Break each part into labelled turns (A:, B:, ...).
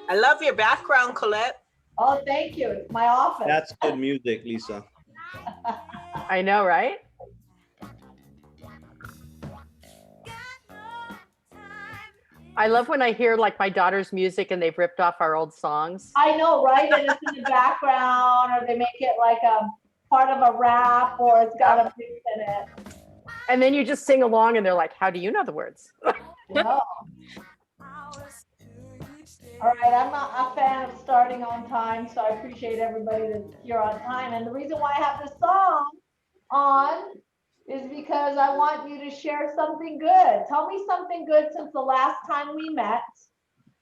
A: I love your background, Colette.
B: Oh, thank you. It's my office.
C: That's good music, Lisa.
D: I know, right? I love when I hear like my daughter's music and they've ripped off our old songs.
B: I know, right? And it's in the background, or they make it like a part of a rap, or it's got a mix in it.
D: And then you just sing along and they're like, how do you know the words?
B: No. All right, I'm not a fan of starting on time, so I appreciate everybody that's here on time. And the reason why I have this song on is because I want you to share something good. Tell me something good since the last time we met.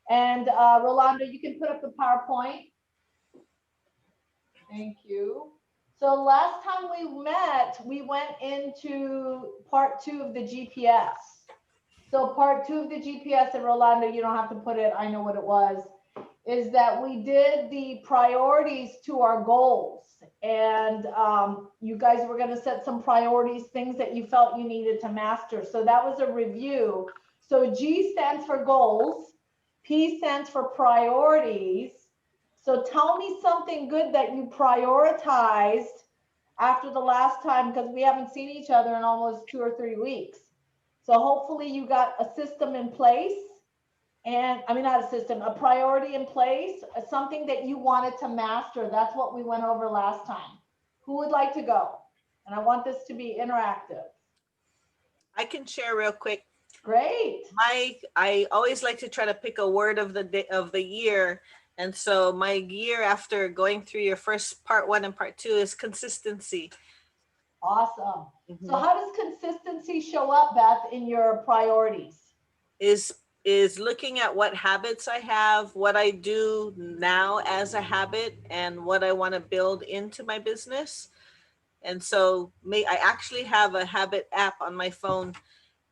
B: And Rolanda, you can put up the PowerPoint. Thank you. So last time we met, we went into part 2 of the GPS. So part 2 of the GPS, and Rolanda, you don't have to put it, I know what it was, is that we did the priorities to our goals. And you guys were going to set some priorities, things that you felt you needed to master. So that was a review. So G stands for goals. P stands for priorities. So tell me something good that you prioritized after the last time, because we haven't seen each other in almost 2 or 3 weeks. So hopefully you got a system in place, and I mean, not a system, a priority in place, something that you wanted to master. That's what we went over last time. Who would like to go? And I want this to be interactive.
A: I can share real quick.
B: Great.
A: I always like to try to pick a word of the day, of the year. And so my year after going through your first part 1 and part 2 is consistency.
B: Awesome. So how does consistency show up, Beth, in your priorities?
A: Is looking at what habits I have, what I do now as a habit, and what I want to build into my business. And so I actually have a habit app on my phone,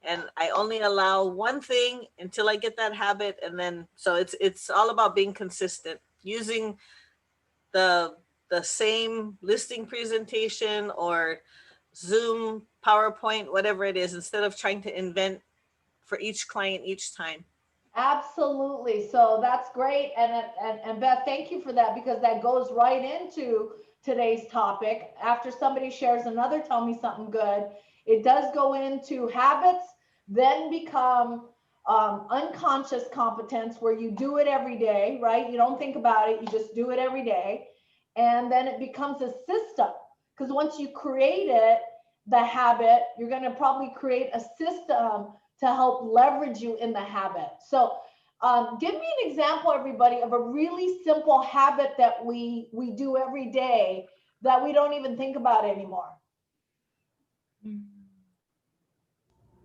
A: and I only allow one thing until I get that habit. And then, so it's all about being consistent, using the same listing presentation or Zoom, PowerPoint, whatever it is, instead of trying to invent for each client each time.
B: Absolutely. So that's great. And Beth, thank you for that, because that goes right into today's topic. After somebody shares another tell me something good, it does go into habits, then become unconscious competence, where you do it every day, right? You don't think about it, you just do it every day. And then it becomes a system, because once you create it, the habit, you're going to probably create a system to help leverage you in the habit. So give me an example, everybody, of a really simple habit that we do every day that we don't even think about anymore.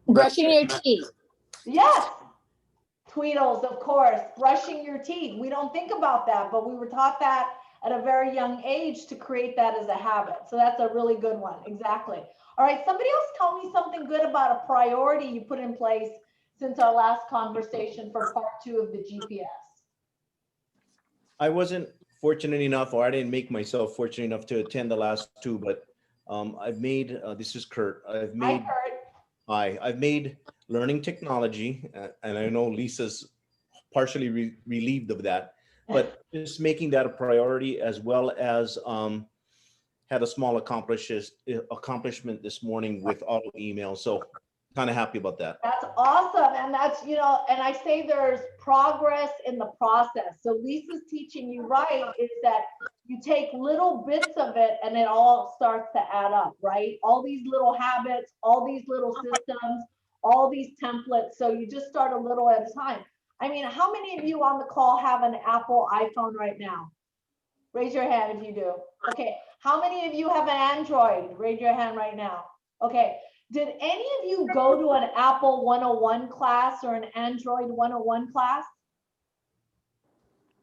E: Brushing your teeth.
B: Yes. Tweedles, of course. Brushing your teeth. We don't think about that, but we were taught that at a very young age to create that as a habit. So that's a really good one. Exactly. All right, somebody else tell me something good about a priority you put in place since our last conversation for part 2 of the GPS.
C: I wasn't fortunate enough, or I didn't make myself fortunate enough to attend the last 2, but I've made, this is Kurt, I've made learning technology, and I know Lisa's partially relieved of that, but just making that a priority, as well as had a small accomplishment this morning with auto email. So kind of happy about that.
B: That's awesome. And that's, you know, and I say there's progress in the process. So Lisa's teaching you right is that you take little bits of it and it all starts to add up, right? All these little habits, all these little systems, all these templates. So you just start a little at a time. I mean, how many of you on the call have an Apple iPhone right now? Raise your hand if you do. Okay. How many of you have an Android? Raise your hand right now. Okay. Did any of you go to an Apple 101 class or an Android 101 class?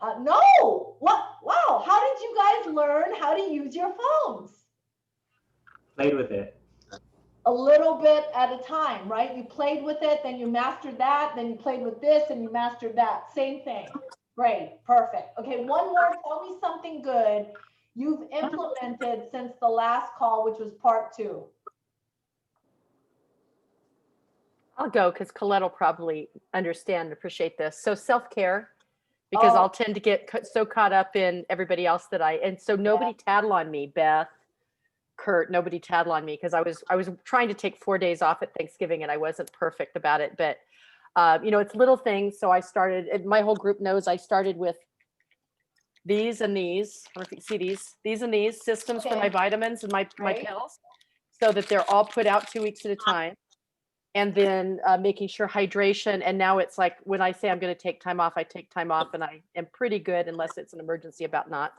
B: No. What? Wow. How did you guys learn how to use your phones?
F: Played with it.
B: A little bit at a time, right? You played with it, then you mastered that, then you played with this and you mastered that. Same thing. Great. Perfect. Okay. One more. Tell me something good you've implemented since the last call, which was part 2.
D: I'll go because Colette will probably understand and appreciate this. So self-care, because
B: Oh.
D: I'll tend to get so caught up in everybody else and so nobody tattle on me, Beth, Kurt, nobody tattle on me, because I was trying to take 4 days off at Thanksgiving and I wasn't perfect about it, but you know, it's little things. So I started, and my whole group knows I started with these and these. I don't know if you can see these and these systems for my vitamins and my pills, so that they're all put out 2 weeks at a time. And then making sure hydration. And now it's like, when I say I'm going to take time off, I take time off, and I am pretty good, unless it's an emergency, about not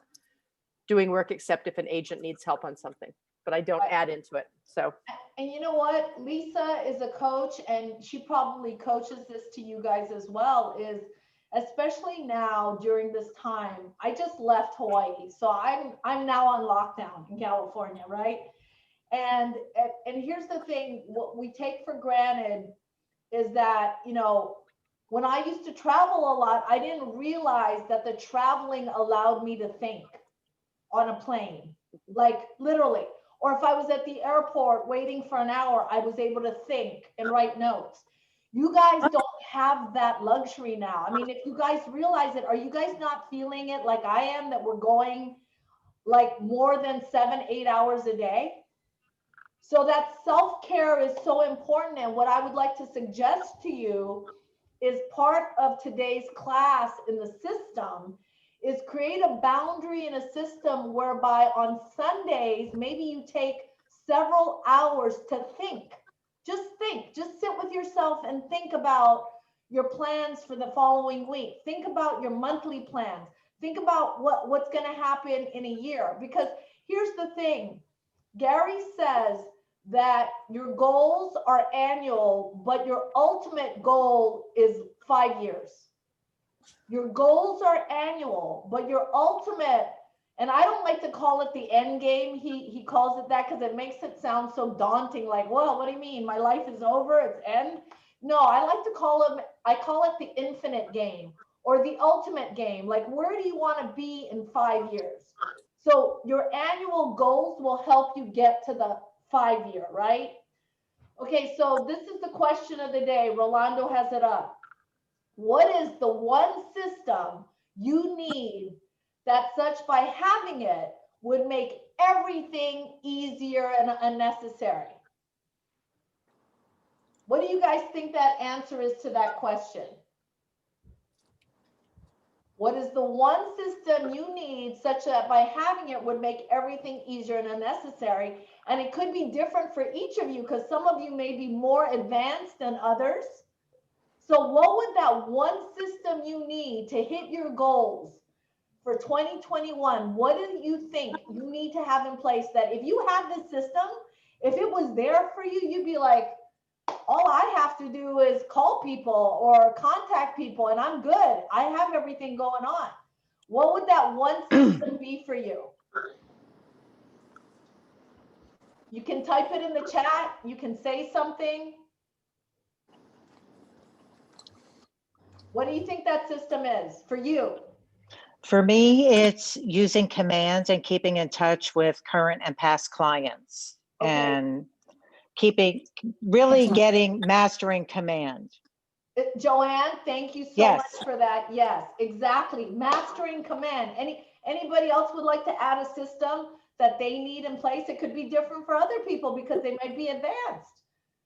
D: doing work, except if an agent needs help on something, but I don't add into it. So.
B: And you know what? Lisa is a coach, and she probably coaches this to you guys as well, is especially now during this time. I just left Hawaii. So I'm now on lockdown in California, right? And here's the thing, what we take for granted is that, you know, when I used to travel a lot, I didn't realize that the traveling allowed me to think on a plane, like literally. Or if I was at the airport waiting for an hour, I was able to think and write notes. You guys don't have that luxury now. I mean, if you guys realize it, are you guys not feeling it like I am, that we're going like more than 7-8 hours a day? So that self-care is so important. And what I would like to suggest to you is part of today's class in the system is create a boundary in a system whereby on Sundays, maybe you take several hours to think. Just think, just sit with yourself and think about your plans for the following week. Think about your monthly plans. Think about what's going to happen in a year. Because here's the thing, Gary says that your goals are annual, but your ultimate goal is 5 years. Your goals are annual, but your ultimate, and I don't like to call it the end game. He calls it that because it makes it sound so daunting. Like, well, what do you mean? My life is over, it's end? No, I like to call it the infinite game or the ultimate game. Like, where do you want to be in 5 years? So your annual goals will help you get to the 5 year, right? Okay, so this is the question of the day. Rolando has it up. What is the one system you need that such by having it would make everything easier and unnecessary? What do you guys think that answer is to that question? What is the one system you need such that by having it would make everything easier and unnecessary? And it could be different for each of you, because some of you may be more advanced than others. So what would that one system you need to hit your goals for 2021? What do you think you need to have in place that if you have this system, if it was there for you, you'd be like, all I have to do is call people or contact people and I'm good. I have everything going on. What would that one system be for you? You can type it in the chat. You can say something. What do you think that system is for you?
G: For me, it's using commands and keeping in touch with current and past clients, and mastering command.
B: Joanne, thank you so much for that. Yes, exactly. Mastering command. Anybody else would like to add a system that they need in place? It could be different for other people because they might be advanced.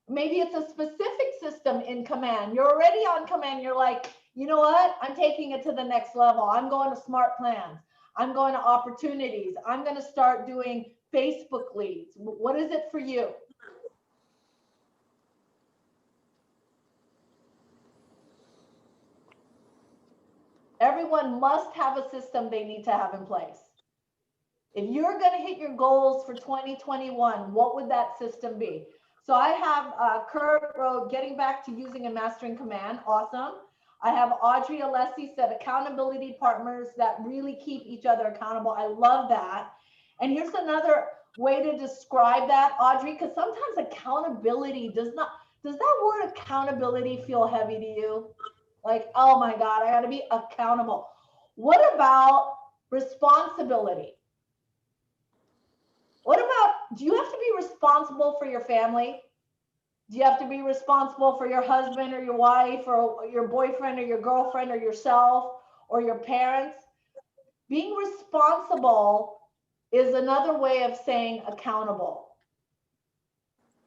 B: Maybe it's a specific system in command. You're already on command. You're like, you know what? I'm taking it to the next level. I'm going to smart plans. I'm going to opportunities. I'm going to start doing Facebook leads. What is it for you? Everyone must have a system they need to have in place. If you're going to hit your goals for 2021, what would that system be? So I have Kurt wrote, getting back to using and mastering command. Awesome. I have Audrey Alessi said, accountability partners that really keep each other accountable. I love that. And here's another way to describe that, Audrey, because sometimes accountability does that word accountability feel heavy to you? Like, oh my God, I got to be accountable. What about responsibility? What about, do you have to be responsible for your family? Do you have to be responsible for your husband or your wife or your boyfriend or your girlfriend or yourself or your parents. Being responsible is another way of saying accountable.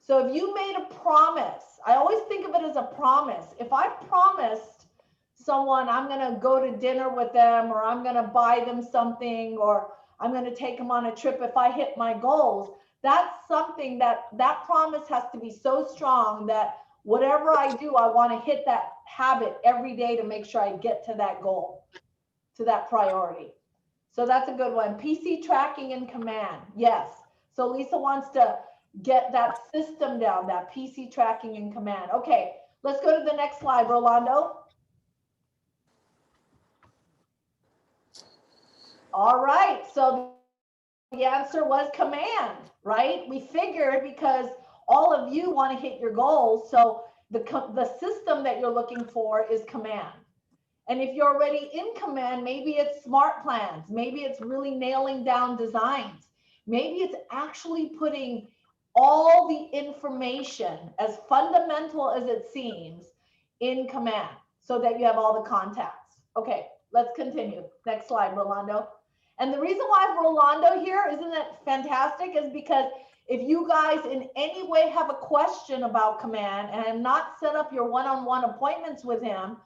B: So if you made a promise, I always think of it as a promise. If I promised someone I'm going to go to dinner with them, or I'm going to buy them something, or I'm going to take them on a trip if I hit my goals, that's something that promise has to be so strong that whatever I do, I want to hit that habit every day to make sure I get to that goal, to that priority. So that's a good one. PC tracking and command. Yes. So Lisa wants to get that system down, that PC tracking and command. Okay, let's go to the next slide, Rolando. All right, so the answer was command, right? We figured because all of you want to hit your goals, so the system that you're looking for is command. And if you're already in command, maybe it's smart plans, maybe it's really nailing down designs, maybe it's actually putting all the information, as fundamental as it seems, in command so that you have all the contacts. Okay, let's continue. Next slide, Rolando. And the reason why I have Rolando here, isn't it fantastic, is because if you guys in any way have a question about command and have not set up your one-on-one appointments with him,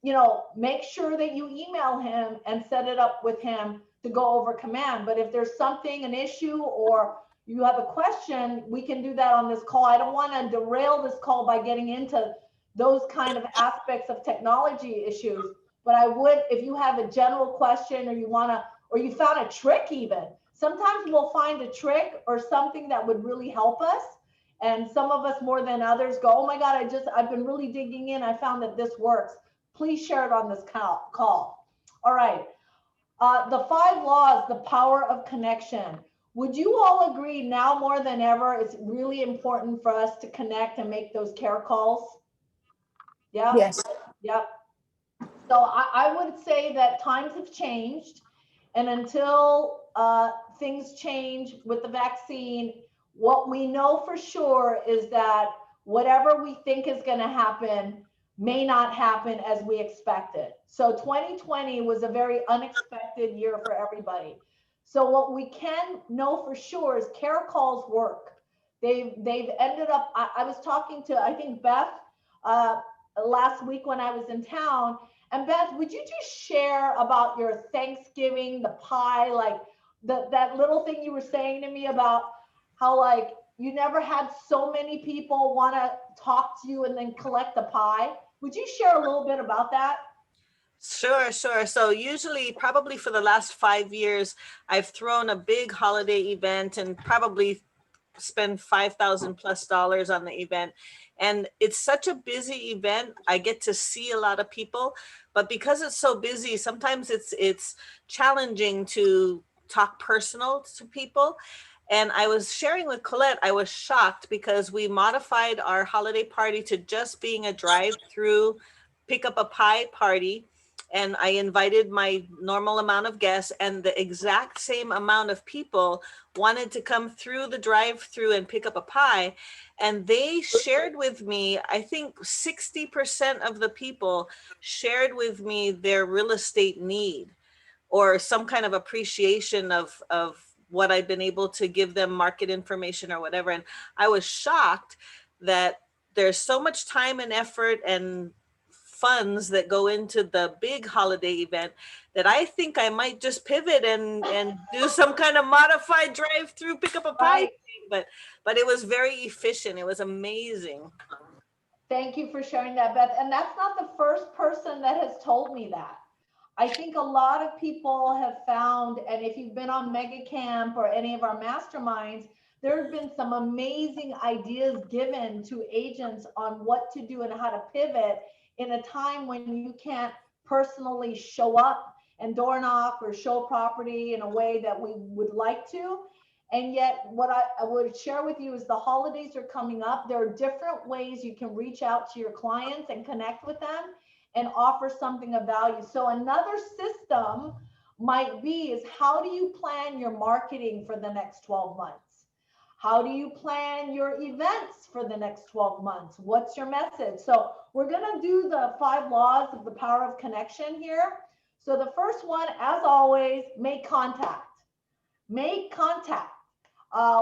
B: you know, make sure that you email him and set it up with him to go over command. But if there's something, an issue, or you have a question, we can do that on this call. I don't want to derail this call by getting into those kind of aspects of technology issues, but I would, if you have a general question, or you want to, or you found a trick even, sometimes we'll find a trick or something that would really help us. And some of us more than others go, oh my God, I've been really digging in. I found that this works. Please share it on this call. All right. The 5 laws, the power of connection. Would you all agree now more than ever, it's really important for us to connect and make those care calls? Yeah.
E: Yes.
B: Yep. So I would say that times have changed, and until things change with the vaccine, what we know for sure is that whatever we think is going to happen may not happen as we expected. So 2020 was a very unexpected year for everybody. So what we can know for sure is care calls work. They've ended up, I was talking to, I think, Beth last week when I was in town. And Beth, would you just share about your Thanksgiving, the pie, like that little thing you were saying to me about how, like, you never had so many people want to talk to you and then collect the pie? Would you share a little bit about that?
A: Sure. So usually, probably for the last 5 years, I've thrown a big holiday event and probably spend $5,000+ on the event. And it's such a busy event. I get to see a lot of people, but because it's so busy, sometimes it's challenging to talk personal to people. And I was sharing with Colette, I was shocked because we modified our holiday party to just being a drive-through, pick up a pie party. And I invited my normal amount of guests, and the exact same amount of people wanted to come through the drive-through and pick up a pie. And they shared with me, I think 60% of the people shared with me their real estate need or some kind of appreciation of what I've been able to give them, market information or whatever. And I was shocked that there's so much time and effort and funds that go into the big holiday event that I think I might just pivot and do some kind of modified drive-through, pick up a pie thing. But it was very efficient. It was amazing.
B: Thank you for sharing that, Beth. And that's not the first person that has told me that. I think a lot of people have found, and if you've been on Mega Camp or any of our masterminds, there have been some amazing ideas given to agents on what to do and how to pivot in a time when you can't personally show up and door knock or show property in a way that we would like to. And yet what I would share with you is the holidays are coming up. There are different ways you can reach out to your clients and connect with them and offer something of value. So another system might be is, how do you plan your marketing for the next 12 months? How do you plan your events for the next 12 months? What's your message? So we're going to do the 5 laws of the power of connection here. So the first one, as always, make contact. Make contact,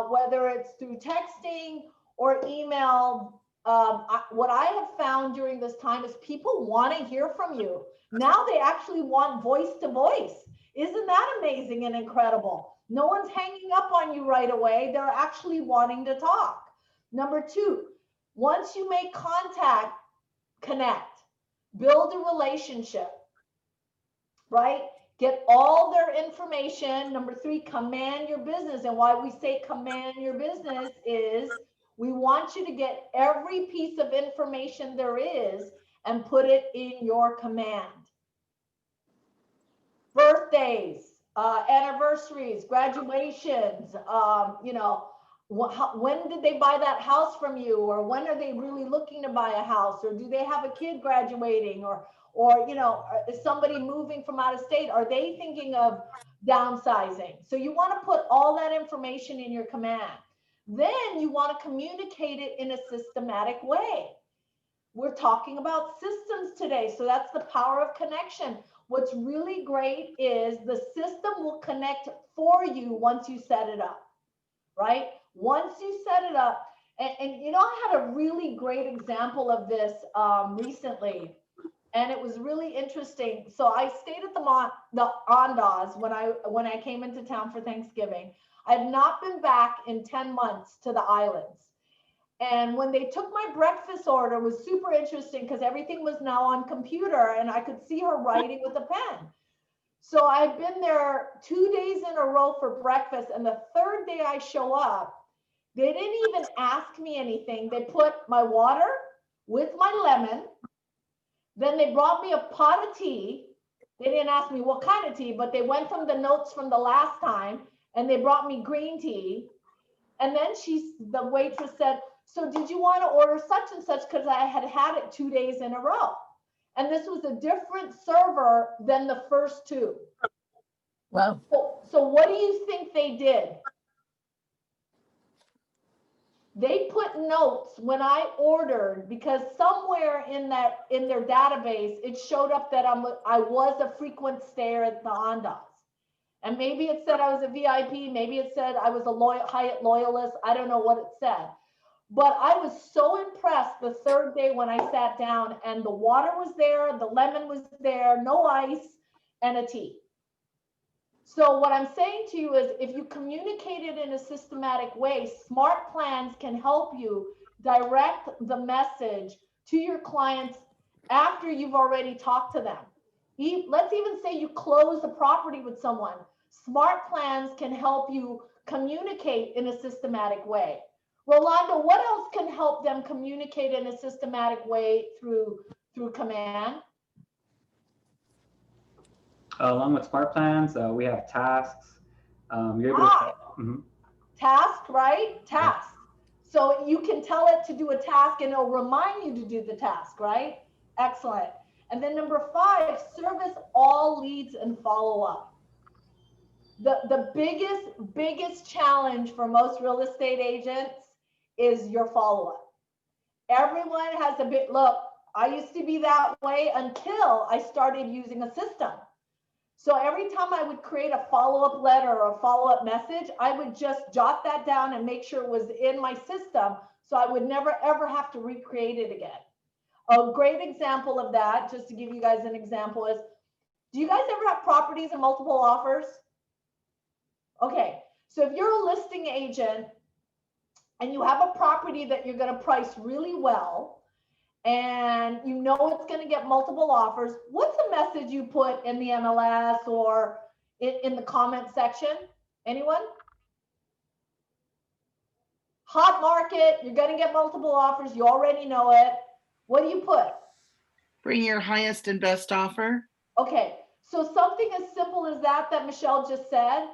B: whether it's through texting or email. What I have found during this time is people want to hear from you. Now they actually want voice to voice. Isn't that amazing and incredible? No one's hanging up on you right away. They're actually wanting to talk. Number two, once you make contact, connect, build a relationship, right? Get all their information. Number three, command your business. And why we say command your business is we want you to get every piece of information there is and put it in your command. Birthdays, anniversaries, graduations, when did they buy that house from you? Or when are they really looking to buy a house? Or do they have a kid graduating? Or is somebody moving from out of state? Are they thinking of downsizing? So you want to put all that information in your command. Then you want to communicate it in a systematic way. We're talking about systems today. So that's the power of connection. What's really great is the system will connect for you once you set it up, right? Once you set it up, and you know, I had a really great example of this recently, and it was really interesting. So I stayed at the Andaz when I came into town for Thanksgiving. I've not been back in 10 months to the islands. And when they took my breakfast order, it was super interesting because everything was now on computer and I could see her writing with a pen. So I've been there 2 days in a row for breakfast. And the third day I show up, they didn't even ask me anything. They put my water with my lemon. Then they brought me a pot of tea. They didn't ask me what kind of tea, but they went from the notes from the last time and they brought me green tea. And then the waitress said, so did you want to order such and such? Because I had had it 2 days in a row. And this was a different server than the first two.
E: Wow.
B: So what do you think they did? They put notes when I ordered, because somewhere in their database, it showed up that I was a frequent stayer at the Andaz. And maybe it said I was a VIP. Maybe it said I was a Hyatt loyalist. I don't know what it said. But I was so impressed the third day when I sat down and the water was there, the lemon was there, no ice, and a tea. So what I'm saying to you is if you communicate it in a systematic way, smart plans can help you direct the message to your clients after you've already talked to them. Let's even say you close a property with someone. Smart plans can help you communicate in a systematic way. Rolando, what else can help them communicate in a systematic way through command?
F: Along with smart plans, we have tasks. You're able to,
B: Task, right? Task. So you can tell it to do a task and it'll remind you to do the task, right? Excellent. And then number 5, service all leads and follow up. The biggest challenge for most real estate agents is your follow-up. Everyone has a bit, look, I used to be that way until I started using a system. So every time I would create a follow-up letter or a follow-up message, I would just jot that down and make sure it was in my system so I would never ever have to recreate it again. A great example of that, just to give you guys an example, is, do you guys ever have properties and multiple offers? Okay, so if you're a listing agent and you have a property that you're going to price really well, and you know it's going to get multiple offers, what's the message you put in the MLS or in the comment section? Anyone? Hot market, you're going to get multiple offers, you already know it. What do you put?
H: Bring your highest and best offer.
B: Okay, so something as simple as that Michelle just said,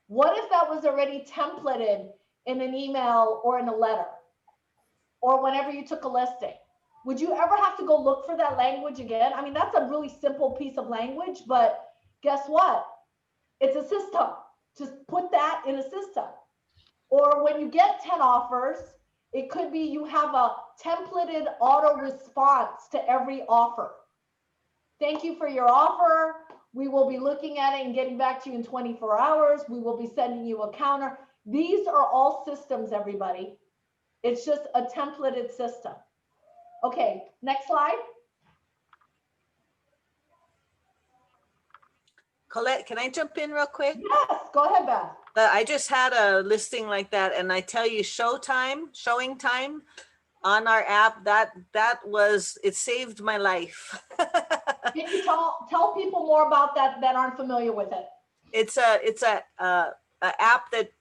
B: what if that was already templated in an email or in a letter or whenever you took a listing? Would you ever have to go look for that language again? I mean, that's a really simple piece of language, but guess what? It's a system. Just put that in a system. Or when you get 10 offers, it could be you have a templated auto response to every offer. Thank you for your offer. We will be looking at it and getting back to you in 24 hours. We will be sending you a counter. These are all systems, everybody. It's just a templated system. Okay, next slide.
A: Colette, can I jump in real quick?
B: Yes, go ahead, Beth.
A: I just had a listing like that, and I tell you, showing time on our app, it saved my life.
B: Can you tell people more about that aren't familiar with it?
A: It's a app that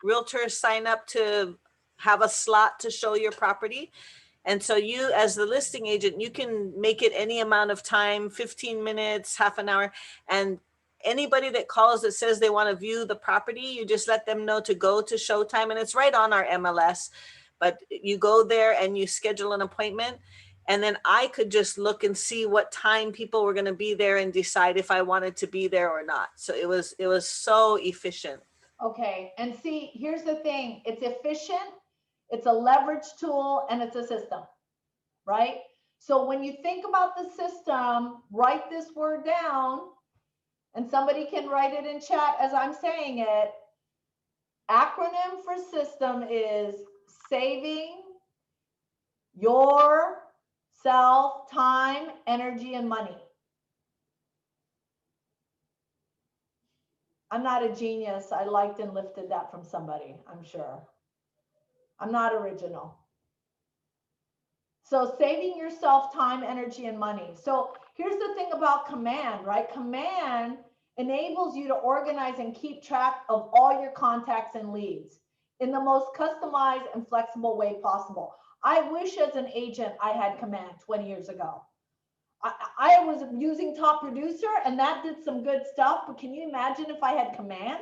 A: realtors sign up to have a slot to show your property. And so you, as the listing agent, you can make it any amount of time, 15 minutes, half an hour. And anybody that calls that says they want to view the property, you just let them know to go to Showtime. And it's right on our MLS. But you go there and you schedule an appointment. And then I could just look and see what time people were going to be there and decide if I wanted to be there or not. So it was so efficient.
B: Okay, and see, here's the thing. It's efficient, it's a leverage tool, and it's a system, right? So when you think about the system, write this word down, and somebody can write it in chat as I'm saying it. Acronym for system is saving yourself time, energy, and money. I'm not a genius. I liked and lifted that from somebody, I'm sure. I'm not original. So saving yourself time, energy, and money. So here's the thing about command, right? Command enables you to organize and keep track of all your contacts and leads in the most customized and flexible way possible. I wish as an agent I had command 20 years ago. I was using Top Producer and that did some good stuff, but can you imagine if I had command?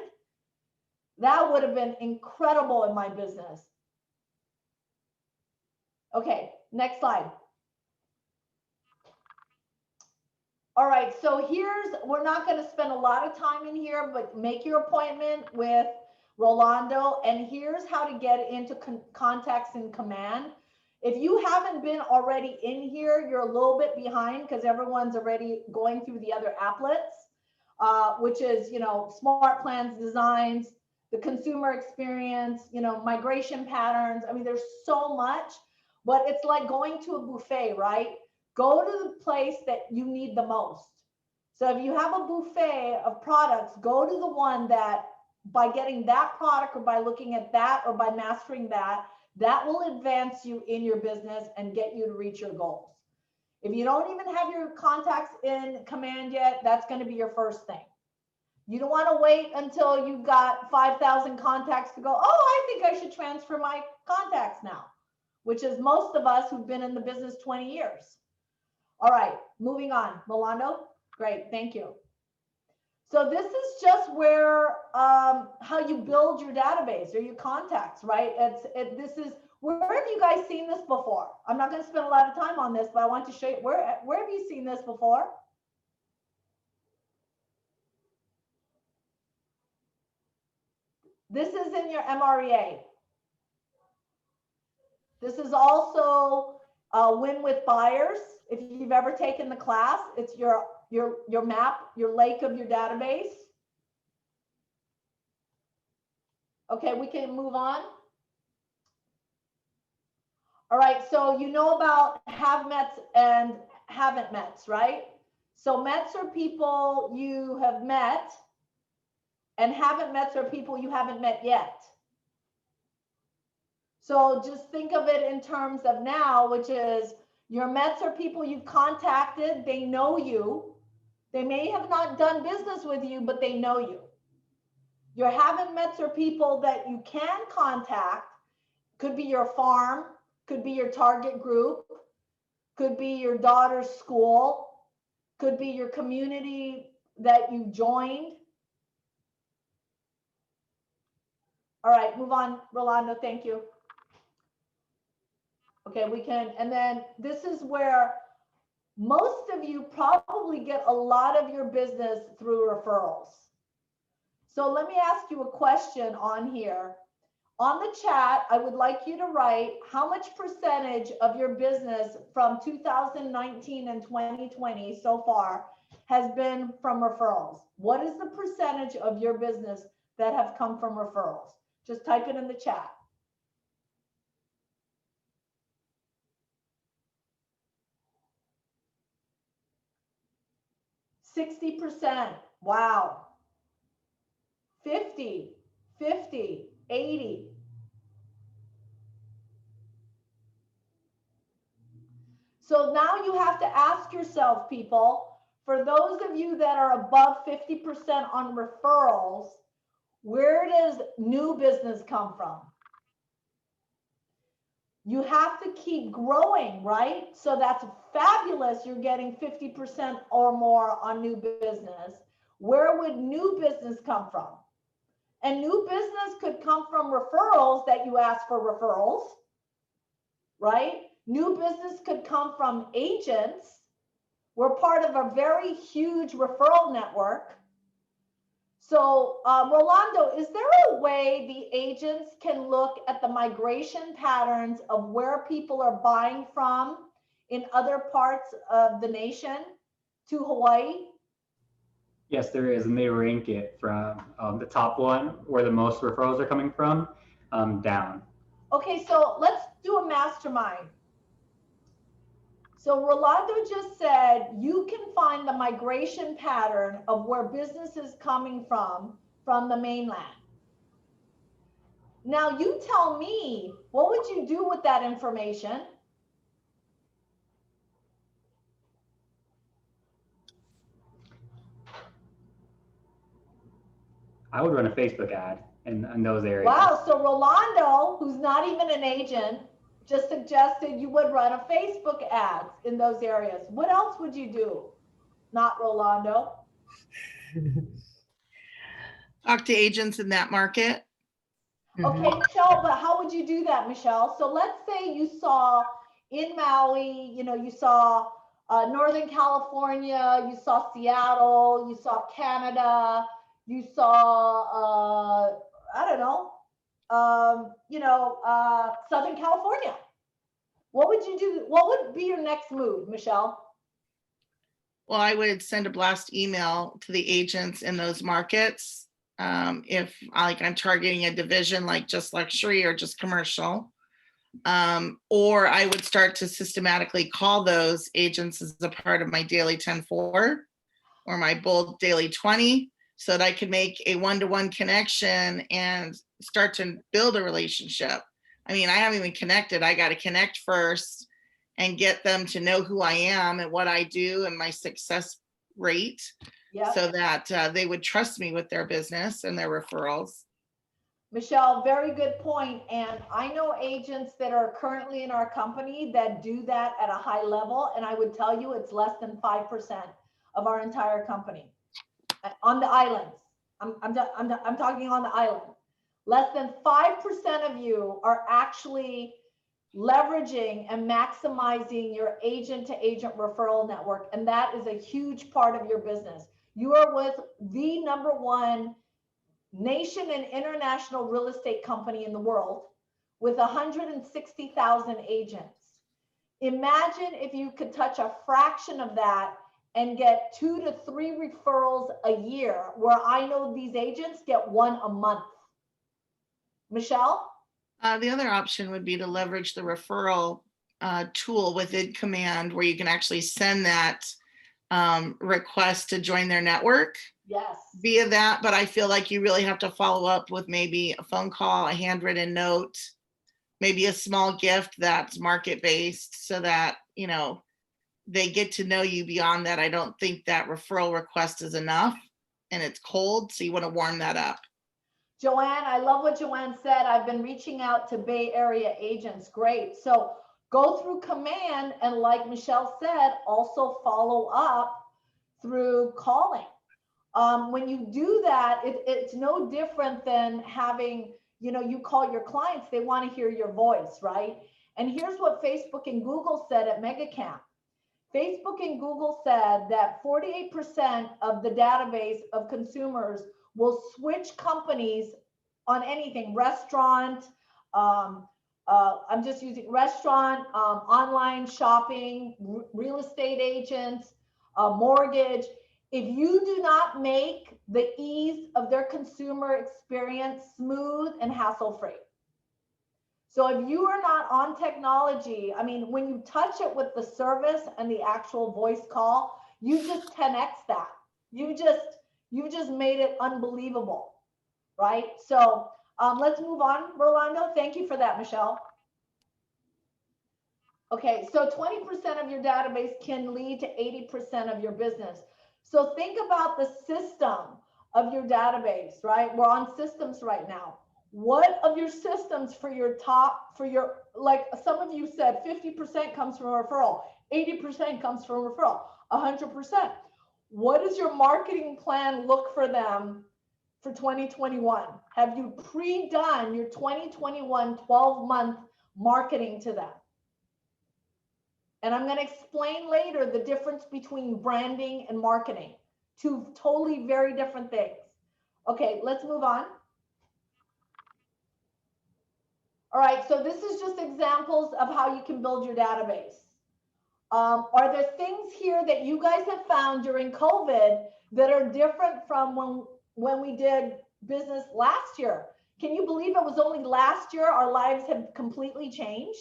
B: That would have been incredible in my business. Okay, next slide. All right, so we're not going to spend a lot of time in here, but make your appointment with Rolando, and here's how to get into contacts in command. If you haven't been already in here, you're a little bit behind because everyone's already going through the other applets, which is, smart plans, designs, the consumer experience, migration patterns. I mean, there's so much, but it's like going to a buffet, right? Go to the place that you need the most. So if you have a buffet of products, go to the one that by getting that product or by looking at that or by mastering that will advance you in your business and get you to reach your goals. If you don't even have your contacts in command yet, that's going to be your first thing. You don't want to wait until you've got 5,000 contacts to go, oh, I think I should transfer my contacts now, which is most of us who've been in the business 20 years. All right, moving on. Rolando, great, thank you. So this is just where how you build your database or your contacts, right? This is, where have you guys seen this before? I'm not going to spend a lot of time on this, but I want to show you where have you seen this before? This is in your MREA. This is also Win with Buyers. If you've ever taken the class, it's your map, your lake of your database. Okay, we can move on. All right, so you know about have mets and haven't mets, right? So mets are people you have met, and haven't mets are people you haven't met yet. So just think of it in terms of now, which is your mets are people you've contacted, they know you. They may have not done business with you, but they know you. Your haven't mets are people that you can contact. Could be your farm, could be your target group, could be your daughter's school, could be your community that you joined. All right, move on, Rolando, thank you. Okay, we can, and then this is where most of you probably get a lot of your business through referrals. So let me ask you a question on here. On the chat, I would like you to write how much percentage of your business from 2019 and 2020 so far has been from referrals? What is the percentage of your business that have come from referrals? Just type it in the chat. 60%. Wow. 50, 50, 80. So now you have to ask yourself, people, for those of you that are above 50% on referrals, where does new business come from? You have to keep growing, right? So that's fabulous. You're getting 50% or more on new business. Where would new business come from? And new business could come from referrals that you ask for referrals, right? New business could come from agents. We're part of a very huge referral network. So, Rolando, is there a way the agents can look at the migration patterns of where people are buying from in other parts of the nation to Hawaii?
F: Yes, there is, and they rank it from the top one, where the most referrals are coming from, down.
B: Okay, so let's do a mastermind. So Rolando just said you can find the migration pattern of where business is coming from the mainland. Now you tell me, what would you do with that information?
F: I would run a Facebook ad in those areas.
B: Wow, so Rolando, who's not even an agent, just suggested you would run a Facebook ads in those areas. What else would you do? Not Rolando.
H: Talk to agents in that market.
B: Okay, Michelle, but how would you do that, Michelle? So let's say you saw in Maui, you saw Northern California, you saw Seattle, you saw Canada, you saw, I don't know, Southern California. What would you do? What would be your next move, Michelle?
H: Well, I would send a blast email to the agents in those markets. If I'm targeting a division like just luxury or just commercial, or I would start to systematically call those agents as a part of my daily 10-4 or my bold daily 20, so that I could make a one-to-one connection and start to build a relationship. I mean, I haven't even connected. I got to connect first and get them to know who I am and what I do and my success rate. Yep. So that they would trust me with their business and their referrals.
B: Michelle, very good point. And I know agents that are currently in our company that do that at a high level. And I would tell you it's less than 5% of our entire company on the islands. I'm talking on the island. Less than 5% of you are actually leveraging and maximizing your agent-to-agent referral network. And that is a huge part of your business. You are with the #1 nation and international real estate company in the world with 160,000 agents. Imagine if you could touch a fraction of that and get 2 to 3 referrals a year, where I know these agents get 1 a month. Michelle?
H: The other option would be to leverage the referral tool within Command, where you can actually send that request to join their network.
B: Yes.
H: Via that, but I feel like you really have to follow up with maybe a phone call, a handwritten note, maybe a small gift that's market-based, so that, they get to know you beyond that. I don't think that referral request is enough and it's cold, so you want to warm that up.
B: Joanne, I love what Joanne said. I've been reaching out to Bay Area agents. Great. So go through Command, and like Michelle said, also follow up through calling. When you do that, it's no different than having, you call your clients, they want to hear your voice, right? And here's what Facebook and Google said at MegaCamp. Facebook and Google said that 48% of the database of consumers will switch companies on anything, restaurant, I'm just using restaurant, online shopping, real estate agents, mortgage. if you do not make the ease of their consumer experience smooth and hassle-free. So if you are not on technology, I mean, when you touch it with the service and the actual voice call, you just 10x that. You just made it unbelievable, right? So let's move on, Rolando. Thank you for that, Michelle. Okay, so 20% of your database can lead to 80% of your business. So think about the system of your database, right? We're on systems right now. What of your systems for your top, for your, like some of you said, 50% comes from referral, 80% comes from referral, 100%. What does your marketing plan look for them for 2021? Have you pre-done your 2021 12-month marketing to them? And I'm going to explain later the difference between branding and marketing. Two totally very different things. Okay, let's move on. All right, so this is just examples of how you can build your database. Are there things here that you guys have found during COVID that are different from when we did business last year? Can you believe it was only last year our lives have completely changed?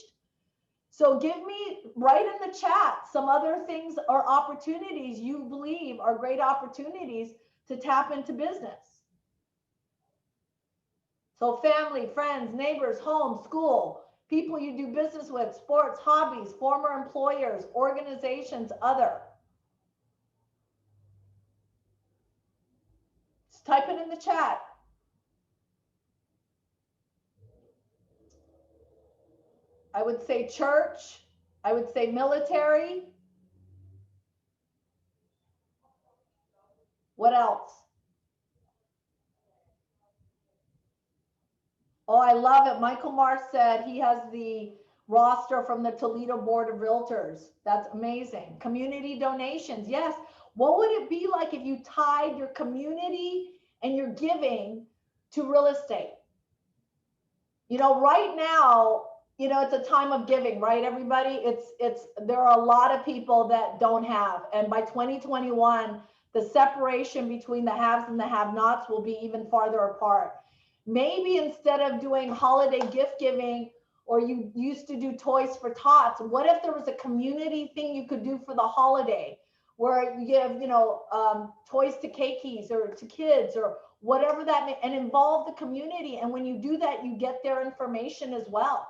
B: So give me, write in the chat some other things or opportunities you believe are great opportunities to tap into business. So family, friends, neighbors, home, school, people you do business with, sports, hobbies, former employers, organizations, other. Just type it in the chat. I would say church. I would say military. What else? Oh, I love it. Michael Mars said he has the roster from the Toledo Board of Realtors. That's amazing. Community donations. Yes. What would it be like if you tied your community and your giving to real estate? You know, right now, you know, it's a time of giving, right, everybody? There are a lot of people that don't have. And by 2021, the separation between the haves and the have-nots will be even farther apart. Maybe instead of doing holiday gift giving, or you used to do toys for tots, what if there was a community thing you could do for the holiday where you give, you know, toys to keikis or to kids or whatever that may, and involve the community. And when you do that, you get their information as well.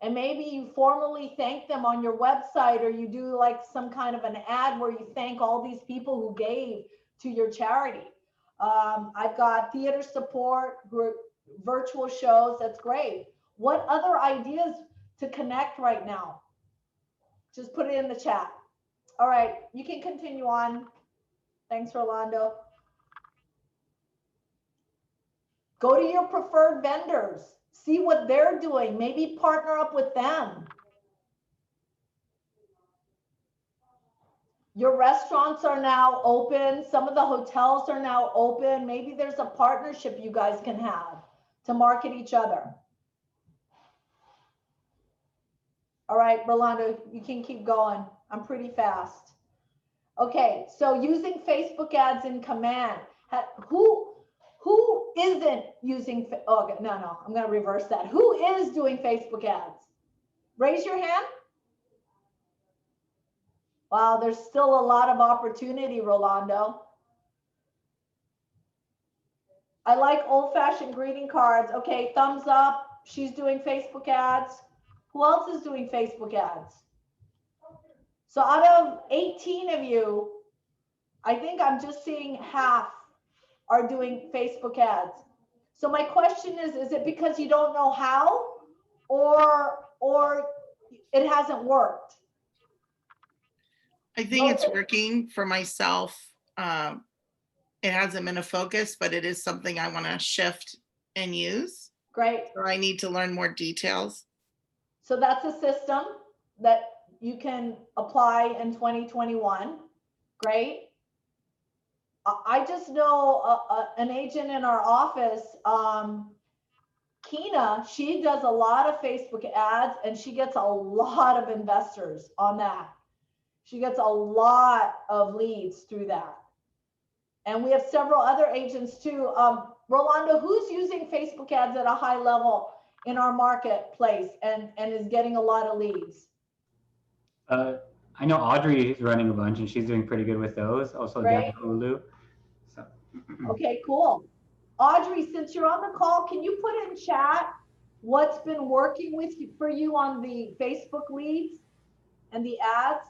B: And maybe you formally thank them on your website, or you do like some kind of an ad where you thank all these people who gave to your charity. I've got theater support, group, virtual shows. That's great. What other ideas to connect right now? Just put it in the chat. All right, you can continue on. Thanks, Rolando. Go to your preferred vendors. See what they're doing. Maybe partner up with them. Your restaurants are now open. Some of the hotels are now open. Maybe there's a partnership you guys can have to market each other. All right, Rolando, you can keep going. I'm pretty fast. Okay, so using Facebook ads in command. Who isn't using, okay, no, I'm gonna reverse that. Who is doing Facebook ads? Raise your hand. Wow, there's still a lot of opportunity, Rolando. I like old-fashioned greeting cards. Okay, thumbs up. She's doing Facebook ads. Who else is doing Facebook ads? So out of 18 of you, I think I'm just seeing half are doing Facebook ads. So my question is it because you don't know how, or it hasn't worked?
H: I think it's working for myself. It hasn't been a focus, but it is something I want to shift and use.
B: Great.
H: Or I need to learn more details.
B: So that's a system that you can apply in 2021. Great. I just know an agent in our office, Kina, she does a lot of Facebook ads and she gets a lot of investors on that. She gets a lot of leads through that. And we have several other agents too. Rolando, who's using Facebook ads at a high level in our marketplace and is getting a lot of leads?
F: I know Audrey is running a bunch and she's doing pretty good with those. Also,
B: Great.
F: Dan Hulu. So.
B: Okay, cool. Audrey, since you're on the call, can you put in chat what's been working with you for you on the Facebook leads and the ads?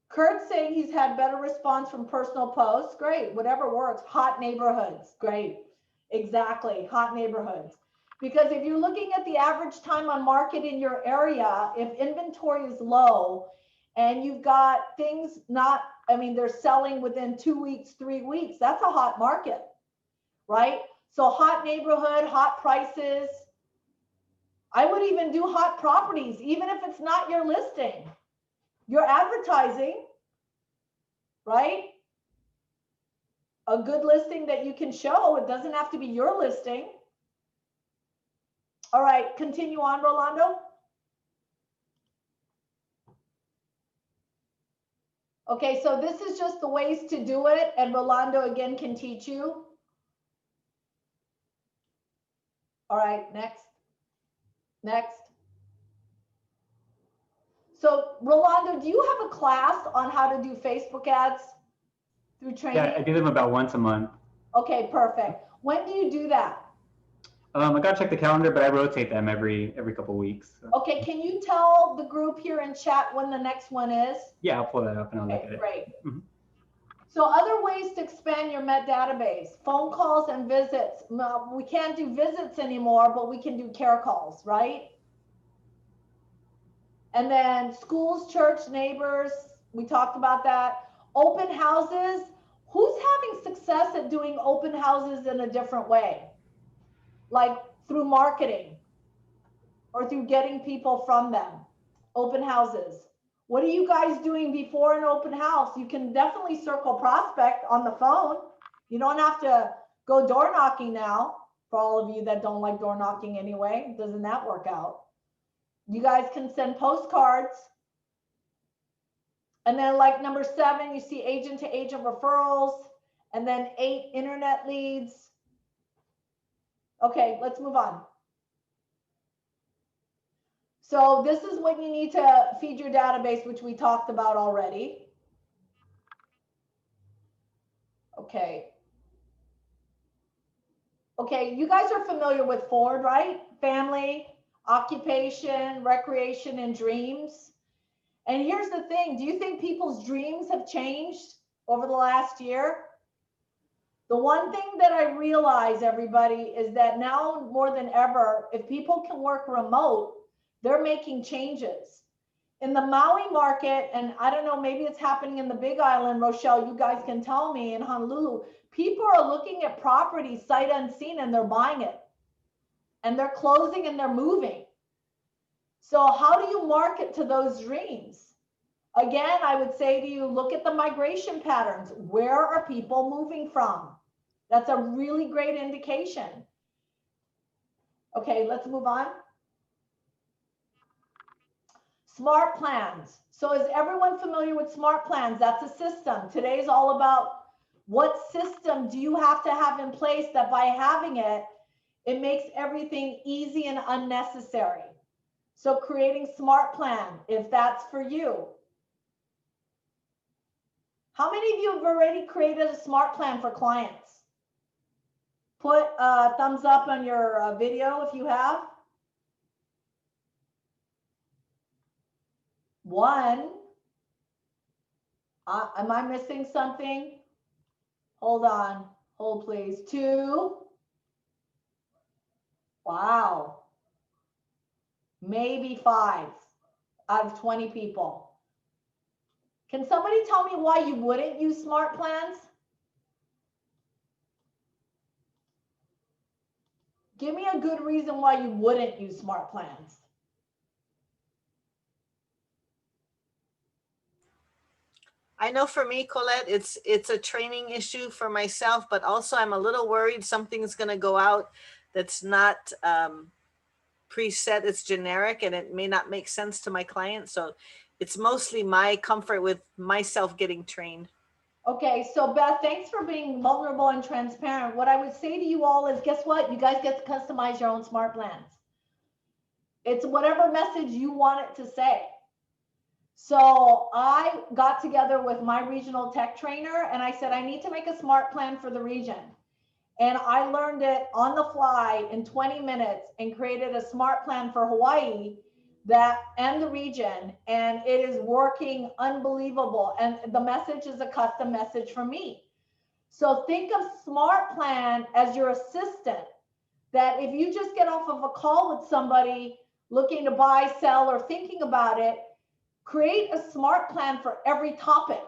B: Kurt's saying he's had better response from personal posts. Great, whatever works. Hot neighborhoods, great. Exactly, hot neighborhoods. Because if you're looking at the average time on market in your area, if inventory is low and you've got things not, I mean, they're selling within 2 weeks, 3 weeks, that's a hot market, right? So hot neighborhood, hot prices. I would even do hot properties, even if it's not your listing. You're advertising, right? A good listing that you can show. It doesn't have to be your listing. All right, continue on, Rolando. Okay, so this is just the ways to do it, and Rolando again can teach you. All right, next. Next. So Rolando, do you have a class on how to do Facebook ads through training?
F: Yeah, I do them about once a month.
B: Okay, perfect. When do you do that?
F: I gotta check the calendar, but I rotate them every couple weeks. So.
B: Okay, can you tell the group here in chat when the next one is?
F: Yeah, I'll pull that up and I'll look at it.
B: Great.
F: Mm-hmm.
B: So other ways to expand your Met database, phone calls and visits. We can't do visits anymore, but we can do care calls, right? And then schools, church, neighbors, we talked about that. Open houses. Who's having success at doing open houses in a different way? Like through marketing or through getting people from them. Open houses. What are you guys doing before an open house? You can definitely circle prospect on the phone. You don't have to go door knocking now. For all of you that don't like door knocking anyway, doesn't that work out? You guys can send postcards. And then like number 7, you see agent to agent referrals, and then 8 internet leads. Okay, let's move on. So this is what you need to feed your database, which we talked about already. Okay. Okay, you guys are familiar with Ford, right? Family, occupation, recreation, and dreams. And here's the thing, do you think people's dreams have changed over the last year? The one thing that I realize, everybody, is that now more than ever, if people can work remote, they're making changes. In the Maui market, and I don't know, maybe it's happening in the Big Island, Rochelle, you guys can tell me, in Honolulu, people are looking at property sight unseen and they're buying it. And they're closing and they're moving. So how do you market to those dreams? Again, I would say to you, look at the migration patterns. Where are people moving from? That's a really great indication. Okay, let's move on. Smart plans. So is everyone familiar with smart plans? That's a system. Today's all about what system do you have to have in place that by having it, it makes everything easy and unnecessary. So creating smart plan, if that's for you. How many of you have already created a smart plan for clients? Put a thumbs up on your video if you have. 1. Am I missing something? Hold on. Hold please. 2. Wow. Maybe 5 out of 20 people. Can somebody tell me why you wouldn't use smart plans? Give me a good reason why you wouldn't use smart plans.
A: I know for me, Colette, it's a training issue for myself, but also I'm a little worried something's going to go out that's not preset, it's generic, and it may not make sense to my client. So it's mostly my comfort with myself getting trained.
B: Okay, so Beth, thanks for being vulnerable and transparent. What I would say to you all is, guess what? You guys get to customize your own smart plans. It's whatever message you want it to say. So I got together with my regional tech trainer and I said, I need to make a smart plan for the region. And I learned it on the fly in 20 minutes and created a smart plan for Hawaii and the region, and it is working unbelievable. And the message is a custom message from me. So think of smart plan as your assistant, that if you just get off of a call with somebody looking to buy, sell, or thinking about it, create a smart plan for every topic.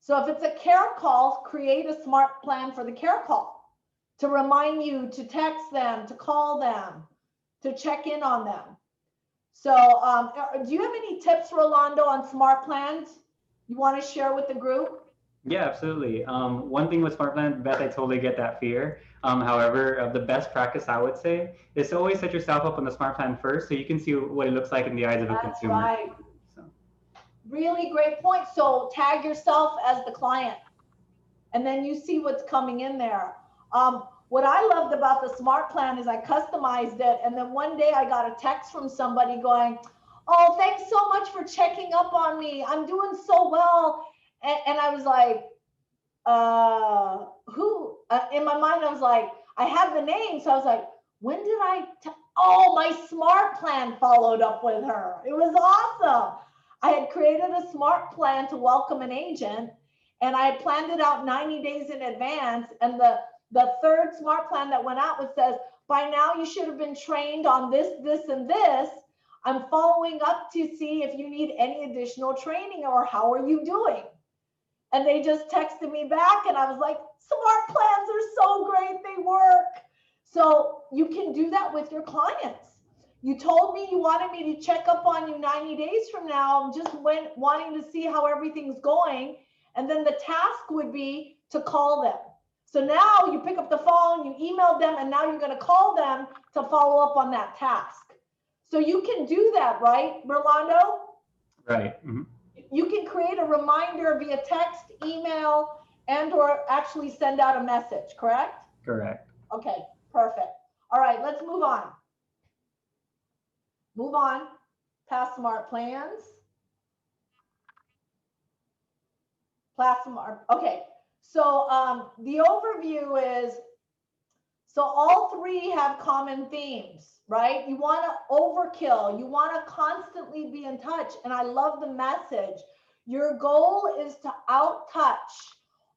B: So if it's a care call, create a smart plan for the care call to remind you to text them, to call them, to check in on them. So do you have any tips, Rolando, on smart plans you want to share with the group?
F: Yeah, absolutely. One thing with smart plan, Beth, I totally get that fear. However, the best practice I would say is to always set yourself up on the smart plan first so you can see what it looks like in the eyes of a consumer.
B: Right.
F: So.
B: Really great point. So tag yourself as the client and then you see what's coming in there. What I loved about the smart plan is I customized it. And then one day I got a text from somebody going, oh, thanks so much for checking up on me. I'm doing so well. And I was like, who? In my mind, I was like, I had the name. So I was like, when did oh, my smart plan followed up with her. It was awesome. I had created a smart plan to welcome an agent and I had planned it out 90 days in advance. And the third smart plan that went out, which says, by now you should have been trained on this, this, and this. I'm following up to see if you need any additional training or how are you doing? And they just texted me back and I was like, smart plans are so great, they work. So you can do that with your clients. You told me you wanted me to check up on you 90 days from now. I'm just wanting to see how everything's going. And then the task would be to call them. So now you pick up the phone, you email them, and now you're going to call them to follow up on that task. So you can do that, right, Rolando?
F: Right. Mm-hmm.
B: You can create a reminder via text, email, and or actually send out a message, correct?
F: Correct.
B: Okay, perfect. All right, let's move on. Move on past smart plans. Past smart, okay. So the overview is, so all three have common themes, right? You want to overkill. You want to constantly be in touch. And I love the message. Your goal is to out-touch